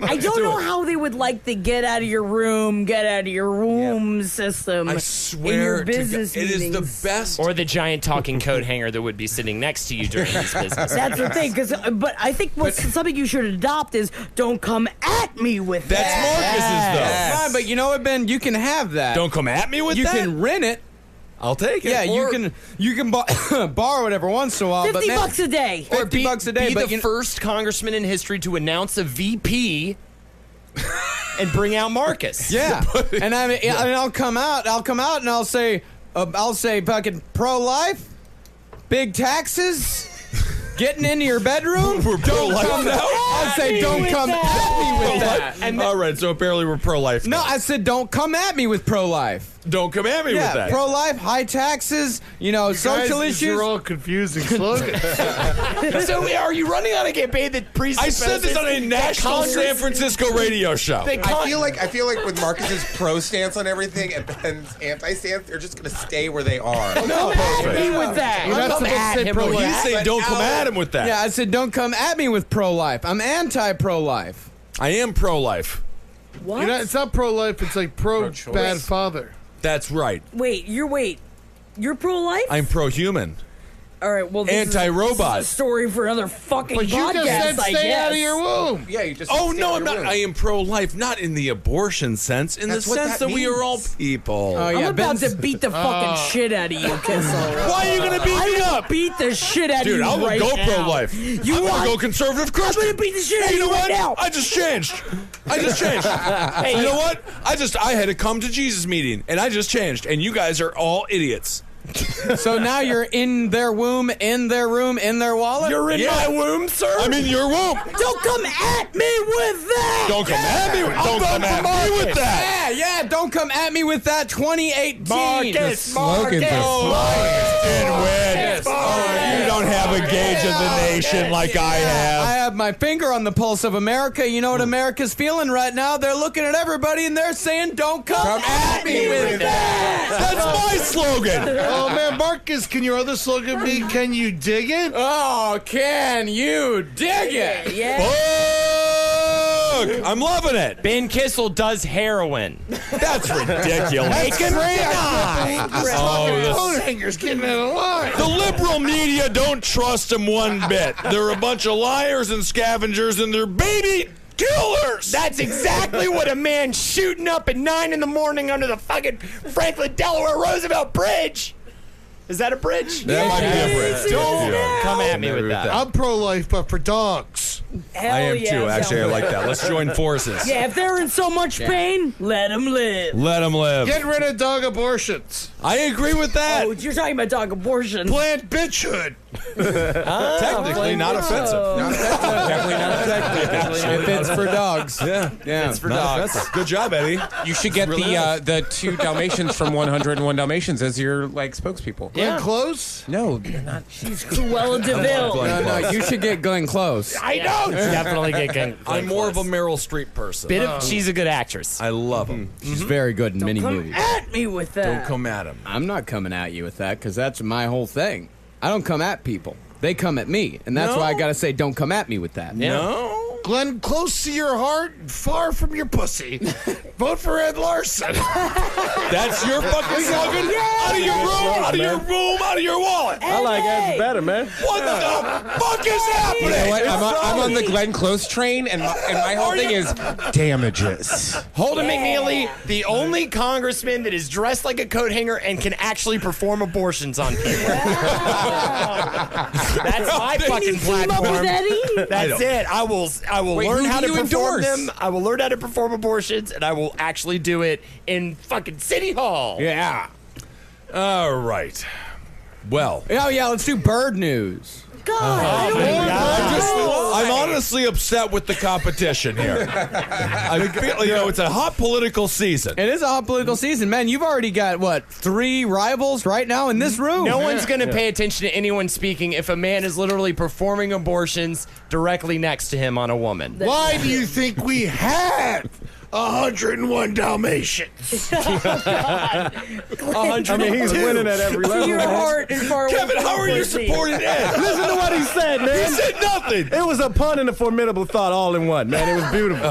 I don't know how they would like the get out of your room system. I in swear your to business God, it is the meetings. best. Or the giant talking coat hanger that would be sitting next to you during these business. That's the thing, but I think something you should adopt is don't come at me with That's that. Marcus's though. Fine, but you know what, Ben? You can have that. Don't come at me with You that. can rent it. I'll take it. Yeah, Or- you can borrow it every once in a while. but $50 man, a day. 50 bucks a day. Be but the first congressman in history to announce a VP and bring out Marcus. Yeah, and I'll come out and I'll say fucking pro-life, big taxes, getting into your bedroom. We're pro-life come now? I'll say don't come at me with that. And all right, so apparently we're pro-life. No, now. I said don't come at me with pro-life. Don't come at me with Yeah, that. pro-life, high taxes, social Guys, these issues. are all confusing slogans. So are you running on a campaign that I said this on a national San Francisco radio show. I feel like with Marcus's pro stance on everything and Ben's anti stance, they're just gonna stay where they are. No, me with that. You're not Come supposed to at say him pro-life. with You that. say don't come at him with that. Yeah, I said don't come at me with pro-life. I'm anti-pro-life. I am pro-life. What? It's not pro-life. It's like Pro-choice. bad father. That's right. You're pro-life? I'm pro-human. All right, well, this Anti-robot. is a story for another fucking But you podcast, just said I stay guess. out of your womb. Yeah, you just. Oh stay no, in I'm your not. room. I am pro-life, not in the abortion sense, in That's the what sense that that we are all means. people. Oh I'm yeah, about Ben's- to beat the fucking shit out of you, Kissel. Why are you gonna beat me up? Beat the shit out Dude, of you I'm gonna right go now. pro-life. You I'm want? gonna go conservative Christian. I'm gonna beat the shit out Hey, of you know you what? right now. I just changed. You know what? I had a come to Jesus meeting, and I just changed, and you guys are all idiots. So now you're in their womb, in their room, in their wallet? You're in my womb, sir. I'm in your womb. Don't come at me with that. Don't come at me. Don't come at me with that. Yeah, don't come at me with that 2018. Marcus, slogan for Didn't win. You don't have a gauge of the nation like I I have. have my finger on the pulse of America. You know what America's feeling right now? They're looking at everybody and they're saying, don't come at me with that. That's my slogan. Oh man, Marcus, can your other slogan be "Can you dig it"? Oh, can you dig it? Yeah. Cook. I'm loving it. Ben Kissel does heroin. That's ridiculous. Make him deny. Coat hangers getting out of line. The liberal media don't trust them one bit. They're a bunch of liars and scavengers, and they're baby killers. That's exactly what a man shooting up at 9 in the morning under the fucking Franklin Delaware Roosevelt Bridge. Is that a bridge? That might be a bridge. Don't come at me with that. I'm pro-life, but for dogs. Hell I am yeah, too. Actually, I sounds like that. Let's join forces. Yeah, if they're in so much pain, let them live. Let them live. Get rid of dog abortions. I agree with that. Oh, you're talking about dog abortion. Plant bitchhood. Technically not offensive. Definitely not effective. If it's for dogs. Yeah. It's for Not dogs. offensive. Good job, Eddie. You should get the 2 Dalmatians from 101 Dalmatians as your spokespeople. Glenn Close. No, they're not. She's Cruella DeVille. No, you should get Glenn Close. I know. Definitely get Glenn I'm more of a Close. Meryl Streep person. She's a good actress. I love him. She's very good in many Come movies. at me with that. Don't come at him. I'm not coming at you with that because that's my whole thing. I don't come at people. They come at me. And that's why I got to say, don't come at me with that. No. Glenn, close to your heart, far from your pussy. Vote for Ed Larson. That's your fucking slogan? Out of your room, out of your room, out of your wallet. I like Ed's better, man. What the fuck is happening? You know what? I'm on the Glenn Close train, and my whole thing is damages. Holden McNeely, the only congressman that is dressed like a coat hanger and can actually perform abortions on people. That's my fucking Team up with platform. Eddie? That's it. I will Wait, learn who how do to you perform endorse? them. I will learn how to perform abortions, and I will actually do it in fucking City Hall. Yeah. All right. Well, Oh, yeah, let's do bird news. God, I don't I'm honestly upset with the competition here. I feel, it's a hot political season. It is a hot political season, man. You've already got, 3 rivals right now in this room? No one's going to pay attention to anyone speaking if a man is literally performing abortions directly next to him on a woman. Why do you think we have 101 Dalmatians? I mean, he's winning at every To level. your man. heart and far away Kevin, from how are you pussy. supporting Ed? Listen to what he said, man. He said nothing. It was a pun and a formidable thought all in one, man. It was beautiful.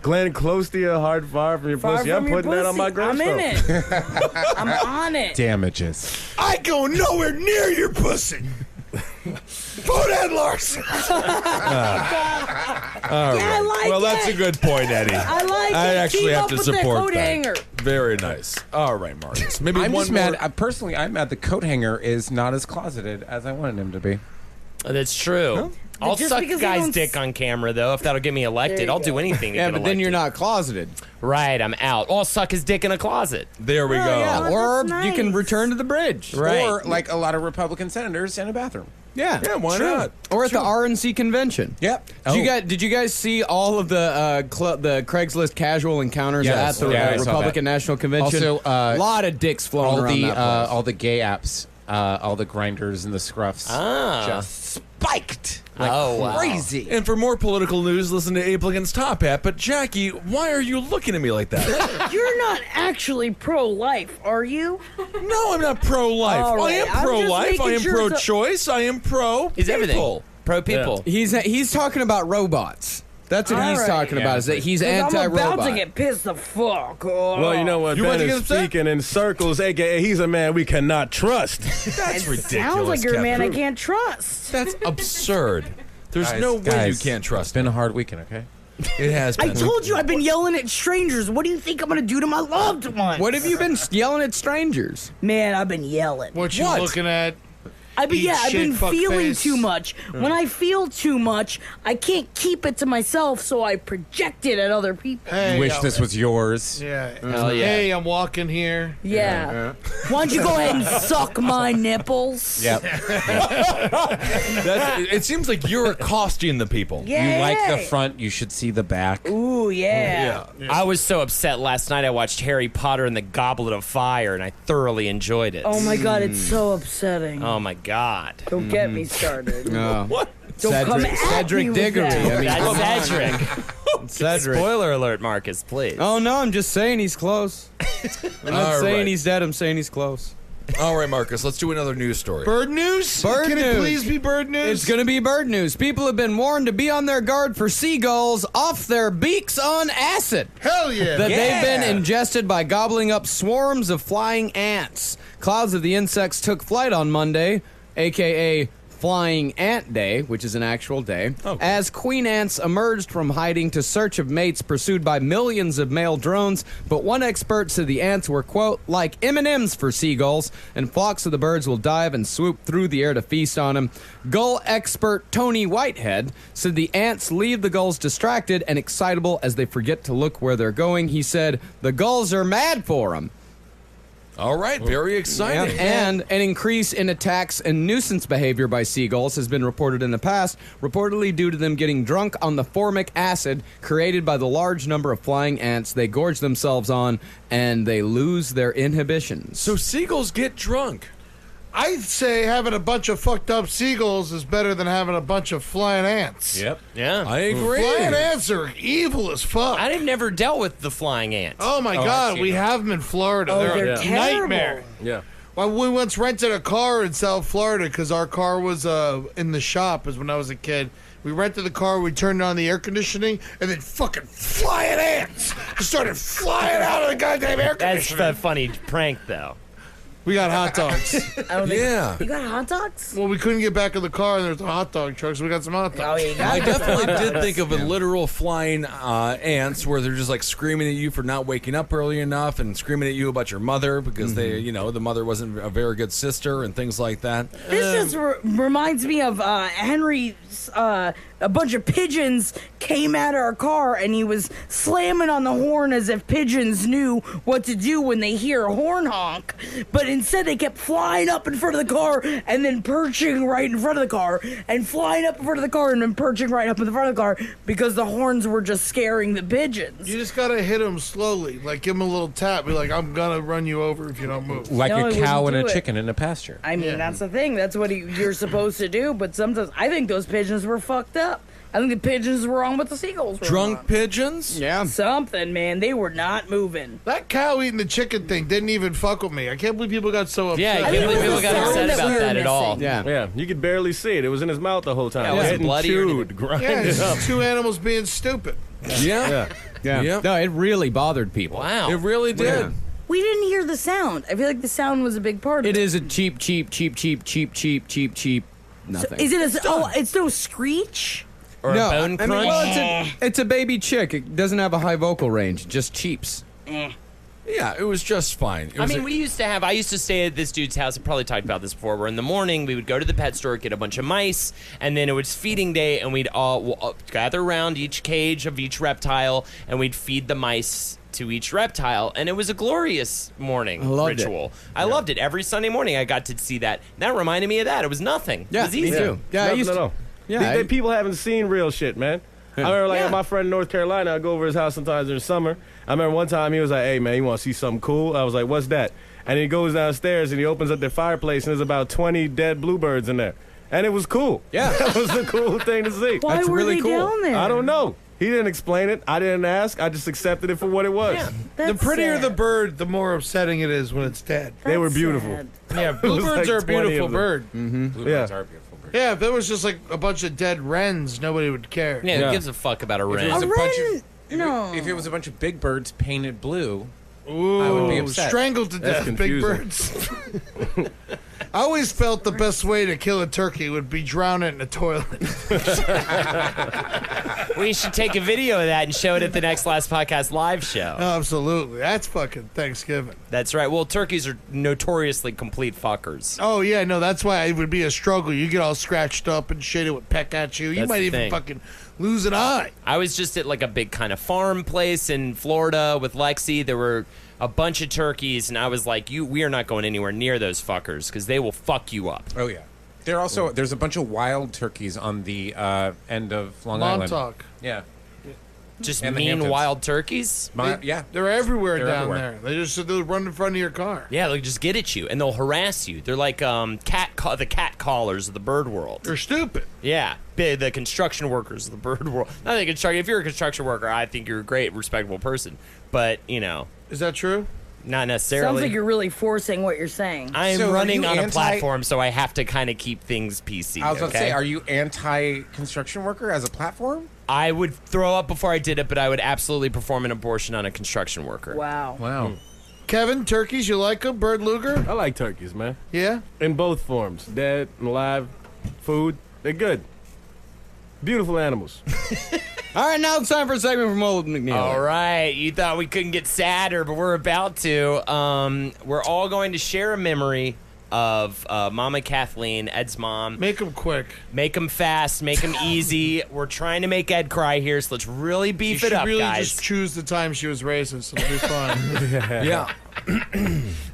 Glenn, close to your heart, far from your Far pussy. from I'm your putting that on my pussy. I'm gravestone. in it. I'm on it. Damages. I go nowhere near your pussy. Vote Ed Larson. Yeah, I like Well, it. that's a good point, Eddie. I like I it. actually Keep have up to with that support coat that. hanger. Very nice. All right, Marcus. Maybe I'm one just more. mad. Personally, I'm mad the coat hanger is not as closeted as I wanted him to be. That's true. I'll Just suck because they guy's don't dick on camera, though, if that'll get me elected. I'll do anything to Yeah, get but then you're elected. not closeted. Right, I'm out. I'll suck his dick in a closet. There we go. Yeah, Oh, or that's you can nice. return to the bridge. Right. Or like a lot of Republican senators in a bathroom. Yeah. Yeah, why True. not? Or at the RNC convention. Yep. Did you guys see all of the the Craigslist casual encounters Yes. at the Yeah, I saw Republican that. National Convention? Also, a lot of dicks flowing all around the that place. all the gay apps, all the grinders and the scruffs, just spiked. Like Oh, wow. crazy. And for more political news, listen to Abe Lincoln's Top Hat. But Jackie, why are you looking at me like that? You're not actually pro-life, are you? No, I'm not pro-life. All I am right, I'm pro-life. just I am making sure pro-choice. I am pro. He's everything. people. Pro people. He's talking about robots. That's what All he's right. talking about. Is that he's 'Cause I'm anti-robot? about to get pissed the fuck off. Well, you know what? You about Ben to get is upset? speaking in circles, a.k.a. he's a man we cannot trust. That's ridiculous. Sounds like you're a man I Kevin. can't trust. That's absurd. There's no way Guys, you can't trust It's been me. a hard weekend, okay? It has I been. told you I've been yelling at strangers. What do you think I'm gonna do to my loved ones? What have you been yelling at strangers? Man, I've been yelling. What you What? looking at? I've been, Eat I've shit, been fuck feeling face. too much. When I feel too much, I can't keep it to myself, so I project it at other people. Hey, Wish this was yours. Yeah. Hell yeah. Hey, I'm walking here. Yeah. Why don't you go ahead and suck my nipples? Yep. It seems like you're accosting the people. Yeah. You like the front, you should see the back. Ooh, yeah. I was so upset last night. I watched Harry Potter and the Goblet of Fire, and I thoroughly enjoyed it. Oh my god, it's so upsetting. Oh my god. Don't get me started. What? Don't come at Cedric me with Diggory. that. I mean, That's Cedric. Cedric. Spoiler alert, Marcus, please. Oh no, I'm just saying he's close. I'm not All saying right. he's dead. I'm saying he's close. All right, Marcus, let's do another news story. Bird news? Bird Can news. it please be bird news? It's going to be bird news. People have been warned to be on their guard for seagulls off their beaks on acid. Hell yeah. That they've been ingested by gobbling up swarms of flying ants. Clouds of the insects took flight on Monday, a.k.a. Flying Ant Day, which is an actual day, as queen ants emerged from hiding to search of mates pursued by millions of male drones. But one expert said the ants were, quote, like M&Ms for seagulls, and flocks of the birds will dive and swoop through the air to feast on them. Gull expert Tony Whitehead said the ants leave the gulls distracted and excitable as they forget to look where they're going. He said the gulls are mad for them. All right, very exciting. And an increase in attacks and nuisance behavior by seagulls has been reported in the past, reportedly due to them getting drunk on the formic acid created by the large number of flying ants they gorge themselves on, and they lose their inhibitions. So seagulls get drunk. I'd say having a bunch of fucked up seagulls is better than having a bunch of flying ants. Yep. Yeah. I agree. Flying ants are evil as fuck. I've never dealt with the flying ant. Oh my I've God, seen we them. have them in Florida. Oh, they're they're a terrible. nightmare. Yeah. Well, we once rented a car in South Florida because our car was in the shop. Is when I was a kid. We rented the car, we turned on the air conditioning, and then fucking flying ants just started flying out of the goddamn air That's conditioning. a funny prank, though. We got hot dogs. Yeah. You got hot dogs? Well, we couldn't get back in the car, and there's a hot dog truck, so we got some hot Oh, dogs. yeah, you got I hot definitely dogs. did think of a literal flying ants where they're just like screaming at you for not waking up early enough and screaming at you about your mother because they, you know, the mother wasn't a very good sister and things like that. This just reminds me of Henry's. A bunch of pigeons came at our car, and he was slamming on the horn as if pigeons knew what to do when they hear a horn honk. But instead, they kept flying up in front of the car and then perching right in front of the car, and flying up in front of the car and then perching right up in the front of the car because the horns were just scaring the pigeons. You just gotta hit them slowly, like give them a little tap. Be like, "I'm gonna run you over if you don't move." Like No, a he cow wouldn't and a do it. chicken in a pasture. I mean, that's the thing. That's what you're supposed to do. But sometimes I think those pigeons were fucked up. I think the pigeons were wrong with the seagulls. Were Drunk wrong. pigeons? Yeah. Something, man. They were not moving. That cow eating the chicken thing didn't even fuck with me. I can't believe people got so upset. Yeah, I I can't think believe it people was got the upset sound that about we were that at all. missing. Yeah. Yeah, you could barely see it. It was in his mouth the whole time. Yeah, it wasn't Getting bloody or chewed, anything. grinded Yeah, it's up. just two animals being stupid. Yeah. Yeah. Yep. No, it really bothered people. Wow. It really did. Yeah. We didn't hear the sound. I feel like the sound was a big part of It it. is a cheap nothing. Is it it's no screech? Or no, a bone I crunch? mean, well, it's a baby chick. It doesn't have a high vocal range. It just cheeps. Yeah, it was just fine. It I was mean, I used to stay at this dude's house. I probably talked about this before. Where in the morning we would go to the pet store, get a bunch of mice, and then it was feeding day, and we'd all gather around each cage of each reptile, and we'd feed the mice to each reptile, and it was a glorious morning I loved ritual. I loved it. Every Sunday morning I got to see that. That reminded me of that. It was nothing. Yeah, it was me easy. too. Yeah, I Nothing used at to. all. Yeah, These people haven't seen real shit, man. I remember, like, Yeah. my friend in North Carolina, I go over his house sometimes in the summer. I remember one time he was like, "Hey, man, you want to see something cool?" I was like, "What's that?" And he goes downstairs and he opens up their fireplace and there's about 20 dead bluebirds in there. And it was cool. Yeah. That was a cool thing to see. Why That's were really they cool. down there? I don't know. He didn't explain it. I didn't ask. I just accepted it for what it was. Yeah. The That's prettier sad. the bird, the more upsetting it is when it's dead. They were That's beautiful. sad. Yeah, bluebirds like are a 20 beautiful of them. bird. Bluebirds Yeah. are beautiful birds. Yeah, if it was just like a bunch of dead wrens, nobody would care. Yeah, Yeah. who gives a fuck about a If it wren? was A a bunch wren? of No. if it was a bunch of big birds painted blue, Ooh, I would be upset. strangled to That's death, big confusing. birds. I always felt the best way to kill a turkey would be drown it in a toilet. We should take a video of that and show it at the Next Last Podcast live show. Absolutely. That's fucking Thanksgiving. That's right. Well, turkeys are notoriously complete fuckers. Oh, yeah, no, that's why it would be a struggle. You get all scratched up and shit, it would peck at you. You That's might the even thing. fucking lose an eye. I was just at like a big kind of farm place in Florida with Lexi. There were a bunch of turkeys, and I was like, we are not going anywhere near those fuckers because they will fuck you up. oh yeah. There's a bunch of wild turkeys on the end of Long Island. Montauk. Yeah. Just And the mean Hamptons. wild turkeys. Yeah. They're everywhere They're down everywhere. there. They'll run in front of your car. Yeah, they'll just get at you, and they'll harass you. They're like the cat callers of the bird world. They're stupid. Yeah, the construction workers of the bird world. Not the construction. If you're a construction worker, I think you're a great, respectable person. But Is that true? Not necessarily. Sounds like you're really forcing what you're saying. I am So are running you on a anti- platform, so I have to kind of keep things PC. I was going to okay? say, are you anti-construction worker as a platform? I would throw up before I did it, but I would absolutely perform an abortion on a construction worker. Wow. Wow. Kevin, turkeys, you like them? Bird Luger? I like turkeys, man. Yeah? In both forms, dead and alive, food. They're good. Beautiful animals. All right, now it's time for a segment from Holden McNeely. All right, you thought we couldn't get sadder, but we're about to. We're all going to share a memory of Mama Kathleen, Ed's mom. Make them quick. Make them fast, make them easy. We're trying to make Ed cry here, so let's really beef You it should up, really guys. just choose the time she was racist. It'll be fun. Yeah.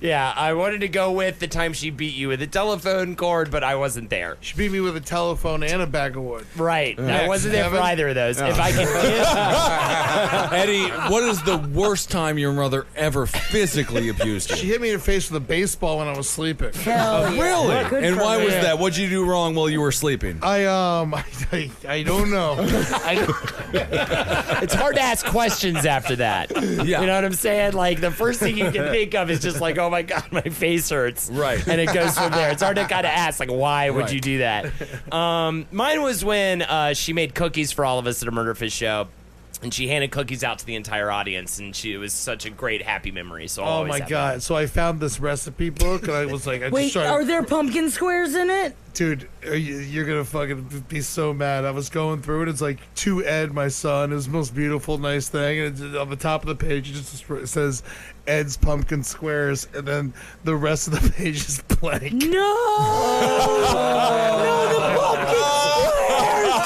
Yeah, I wanted to go with the time she beat you with a telephone cord, but I wasn't there. She beat me with a telephone and a bag of wood. Right. I Next, wasn't there for Kevin. either of those. If I can give Eddie, what is the worst time your mother ever physically abused She you? hit me in the face with a baseball when I was sleeping. Hell yeah. Really? Good And for why her. was that? What'd you do wrong while you were sleeping? I don't know. it's hard to ask questions after that. Yeah. You know what I'm saying? Like, the first thing you can think of is just like, oh my God, my face hurts. Right. And it goes from there. It's hard to kind of ask, like, why would Right. you do that? Mine was when she made cookies for all of us at a Murderfish show. And she handed cookies out to the entire audience, and it was such a great, happy memory. So I'll Oh always my have God. So I found this recipe book and I was like, I just Wait, started, are there pumpkin squares in it? dude, you're going to fucking be so mad. I was going through it. It's like, to Ed, my son. It was the most beautiful, nice thing. And it's, on the top of the page, it says, Ed's pumpkin squares. And then the rest of the page is blank. No! No, the pumpkin squares!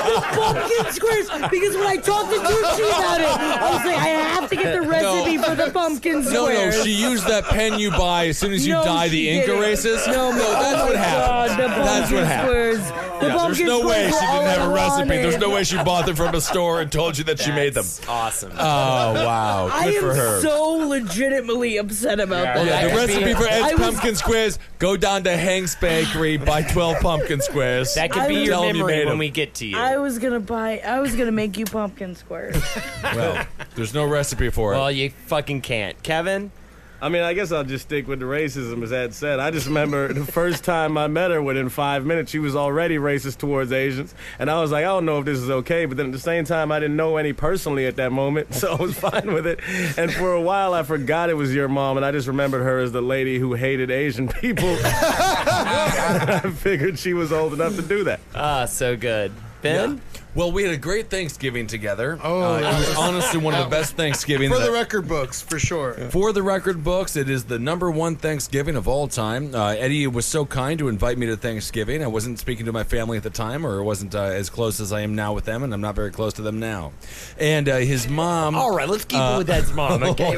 The pumpkin squares! Because when I talked to Gucci about it, I was like, I have to get the recipe for the pumpkin No, squares. she used that pen you buy as soon as you No, die, she the ink didn't. erases. No, that's oh what my happens. God, the That's what pumpkin happens. squares. The There's pumpkin no way squares she were didn't all have a I recipe. wanted. There's no way she bought them from a store and told you that she made them. That's awesome. Oh, wow. I Good am for her. so legitimately upset about that. Yeah, the That could recipe be- for Ed's I was- pumpkin squares, go down to Hank's Bakery, buy 12 pumpkin squares. That could be I your Tell 'em you memory made when 'em. we get to you. I was gonna make you pumpkin squares. Well, there's no recipe for it. Well, you fucking can't. Kevin? I mean, I guess I'll just stick with the racism, as Ed said. I just remember the first time I met her, within 5 minutes, she was already racist towards Asians. And I was like, I don't know if this is okay. But then at the same time, I didn't know any personally at that moment, so I was fine with it. And for a while, I forgot it was your mom, and I just remembered her as the lady who hated Asian people. I figured she was old enough to do that. Ah, so good. Ben? Well, we had a great Thanksgiving together. Oh. It was honestly one of the best Thanksgivings. For the record books, for sure. For the record books, it is the #1 Thanksgiving of all time. Eddie was so kind to invite me to Thanksgiving. I wasn't speaking to my family at the time, or wasn't as close as I am now with them, and I'm not very close to them now. And his mom... All right, let's keep it with Ed's mom, okay?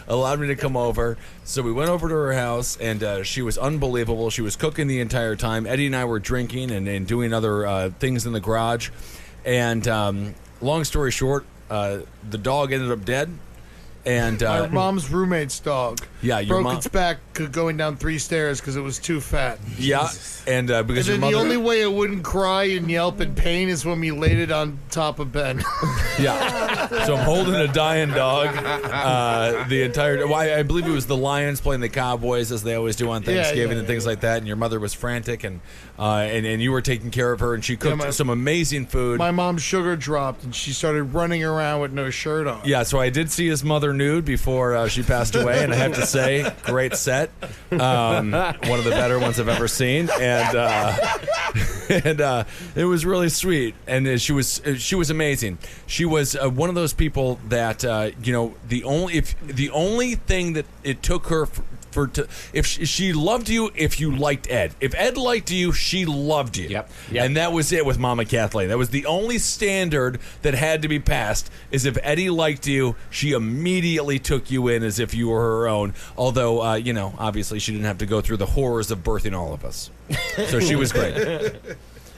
allowed me to come over. So we went over to her house, and she was unbelievable. She was cooking the entire time. Eddie and I were drinking and doing other things in the garage. And long story short, the dog ended up dead. And My mom's roommate's dog. Yeah, your broke mom- its back going down 3 stairs because it was too fat. yeah, and because And your then the mother, only way it wouldn't cry and yelp in pain is when we laid it on top of Ben. yeah. So I'm holding a dying dog. The entire. Well, I believe it was the Lions playing the Cowboys as they always do on Thanksgiving and things like that. And your mother was frantic, and you were taking care of her, and she cooked some amazing food. My mom's sugar dropped and she started running around with no shirt on. Yeah, so I did see his mother nude before she passed away, and I have to say, great set, one of the better ones I've ever seen, and it was really sweet, and she was amazing. She was one of those people that the only thing that it took her if she loved you, if you liked Ed. If Ed liked you, she loved you. Yep. And that was it with Mama Kathleen. That was the only standard that had to be passed, is if Eddie liked you, she immediately took you in as if you were her own. Although, obviously she didn't have to go through the horrors of birthing all of us. So she was great.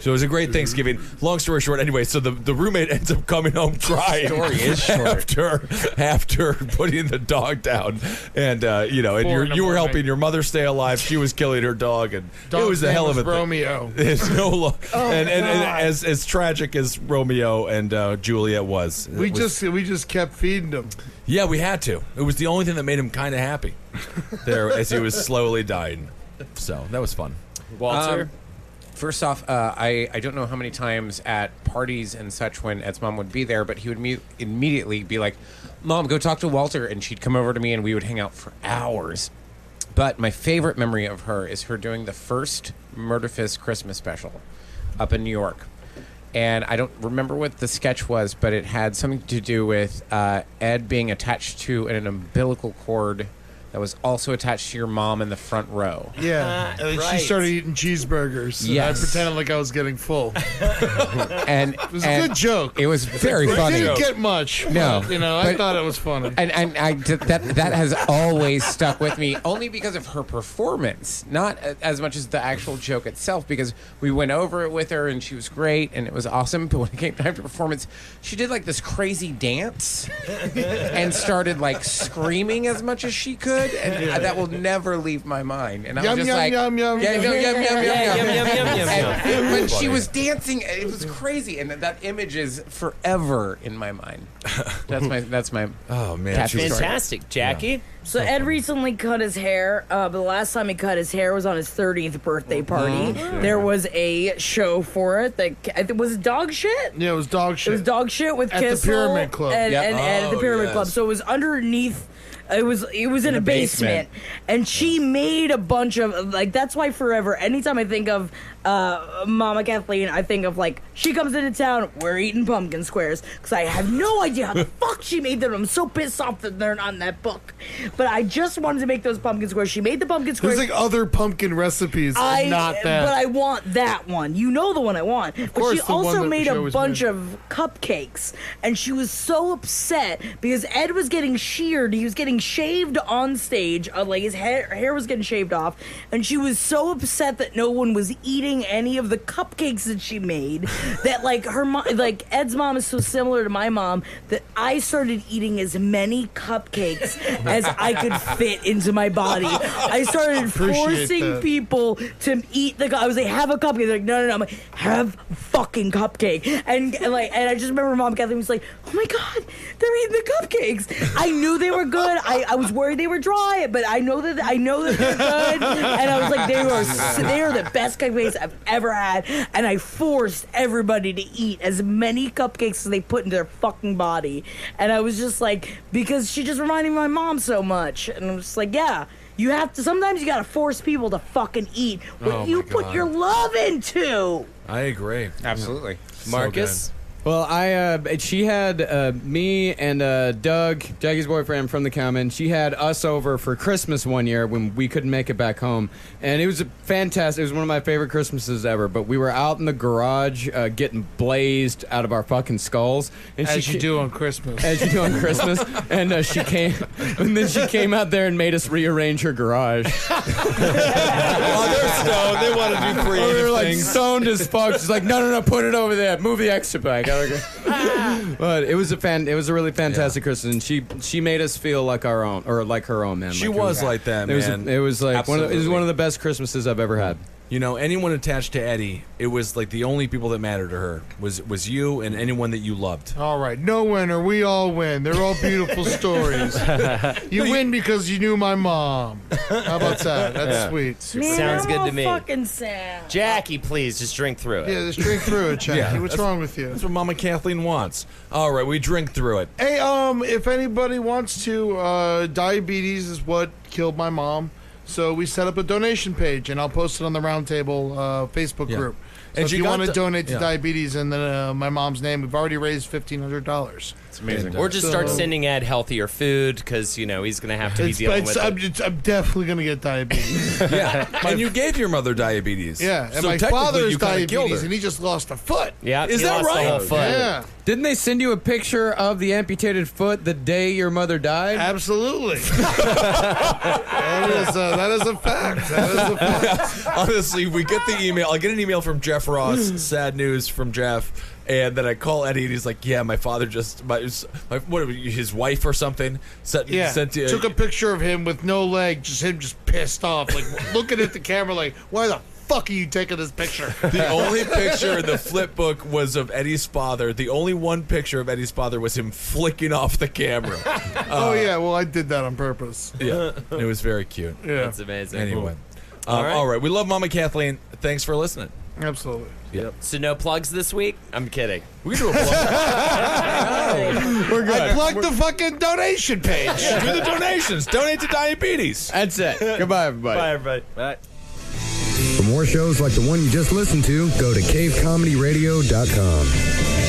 So it was a great Thanksgiving. Long story short, anyway, so the roommate ends up coming home crying. Story is short. after putting the dog down, and you were helping your mother stay alive. She was killing her dog, and it was a hell of a thing. Romeo. There's no and as tragic as Romeo and Juliet was. We just kept feeding him. Yeah, we had to. It was the only thing that made him kind of happy there as he was slowly dying. So that was fun. Walter? First off, I don't know how many times at parties and such when Ed's mom would be there, but he would immediately be like, Mom, go talk to Walter. And she'd come over to me and we would hang out for hours. But my favorite memory of her is her doing the first Murder Fist Christmas special up in New York. And I don't remember what the sketch was, but it had something to do with Ed being attached to an umbilical cord that was also attached to your mom in the front row. Yeah, and Right. she started eating cheeseburgers. And Yes. I pretended like I was getting full. And It was a good joke. It was very It funny. didn't get much. No, but, I but- thought it was funny. And that has always stuck with me, only because of her performance, not as much as the actual joke itself. Because we went over it with her, and she was great, and it was awesome. But when it came time to performance, she did like this crazy dance and started like screaming as much as she could, and that will never leave my mind. And I Yum, was just yum, like, yum, yum, yeah, yum. yum, yum, yum, Yeah, yum, yum, yum, yum, And when she was dancing, it was crazy, and that image is forever in my mind. That's my. Oh man, Cat she was Fantastic. Jackie? So Ed recently cut his hair, but the last time he cut his hair was on his 30th birthday party. There was a show for it. That was it dog shit? Yeah, it was dog It shit. was dog shit with At the Kissel Pyramid Club. and, Yep. and Ed at the Oh, Pyramid yes. Club. So it was underneath. It was in a basement, and she made a bunch of like. That's why forever, anytime I think of Mama Kathleen, I think of like she comes into town. We're eating pumpkin squares because I have no idea how the fuck she made them. I'm so pissed off that they're not in that book. But I just wanted to make those pumpkin squares. She made the pumpkin squares. There's like other pumpkin recipes, and not that. But I want that one. You know the one I want. But course, she the one also that made she a always bunch made. of cupcakes, and she was so upset because Ed was getting sheared. He was getting shaved on stage. Like his hair was getting shaved off, and she was so upset that no one was eating any of the cupcakes that she made. That like her mom, like Ed's mom is so similar to my mom that I started eating as many cupcakes as I could fit into my body. I started Appreciate forcing that. people to eat the. I was like, have a cupcake. They're like, no. I'm like, have fucking cupcake. And I just remember Mom Kathleen was like, oh my god, they're eating the cupcakes. I knew they were good. I was worried they were dry, but I know that they're good. And I was like, they are the best cupcakes I've ever had. And I forced everybody to eat as many cupcakes as they put into their fucking body. And I was just like, because she just reminded me of my mom so much. And I'm just like, yeah. You have to. Sometimes you gotta force people to fucking eat what Oh you my put God. your love into. I agree. Absolutely. Marcus? Well, she had me and Doug, Jackie's boyfriend from the Common. She had us over for Christmas one year when we couldn't make it back home, and it was fantastic. It was one of my favorite Christmases ever. But we were out in the garage getting blazed out of our fucking skulls, and As you do on Christmas. as you do on Christmas. And she came, and then she came out there and made us rearrange her garage. Oh, they're stoned. They want to do creative We were like things. stoned as fuck. She's like, no, put it over there. Move the extra back. But it was a really fantastic Christmas, and she made us feel like our own, or like her own, man. She Like, was like that, it was man. it was like it was Absolutely. one of the best Christmases I've ever had. You know, anyone attached to Eddie, it was like the only people that mattered to her was you and anyone that you loved. All right, no winner. We all win. They're all beautiful stories. You win because you knew my mom. How about that? That's sweet. Man, Sounds I'm good all to me. Fucking sad. Jackie, please, just drink through it. Yeah, just drink through it, Jackie. Yeah, What's that's- wrong with you? That's what Mama Kathleen wants. All right, we drink through it. Hey, if anybody wants to, diabetes is what killed my mom. So we set up a donation page, and I'll post it on the Roundtable Facebook Yeah. group. So And if she you got want to the- donate to yeah. diabetes and then my mom's name, we've already raised $1,500. It's amazing. Or just start sending Ed healthier food because, he's going to have to be dealing with it. I'm definitely going to get diabetes. Yeah, and you gave your mother diabetes. Yeah, and so my technically father's you kinda killed diabetes, her. and he just lost a foot. Yeah, Is he that lost the right? whole foot. Yeah, Didn't they send you a picture of the amputated foot the day your mother died? absolutely. that is a fact. That is a fact. Honestly, we get the email. I get an email from Jeff Ross. Sad news from Jeff. And then I call Eddie, and he's like, "Yeah, my father just his wife or something sent Took a picture of him with no leg, just him just pissed off, like looking at the camera, like, why the fuck are you taking this picture? The only picture in the flip book was of Eddie's father. The only one picture of Eddie's father was him flicking off the camera. Oh, yeah. Well, I did that on purpose. Yeah, it was very cute. Yeah. That's amazing. Anyway. All right. All right. We love Mama Kathleen. Thanks for listening. Absolutely. Yep. So no plugs this week? I'm kidding. We can do a plug. We're good. I plugged the fucking donation page. Do the donations. Donate to diabetes. That's it. Goodbye, everybody. Bye, everybody. Bye. For more shows like the one you just listened to, go to cavecomedyradio.com.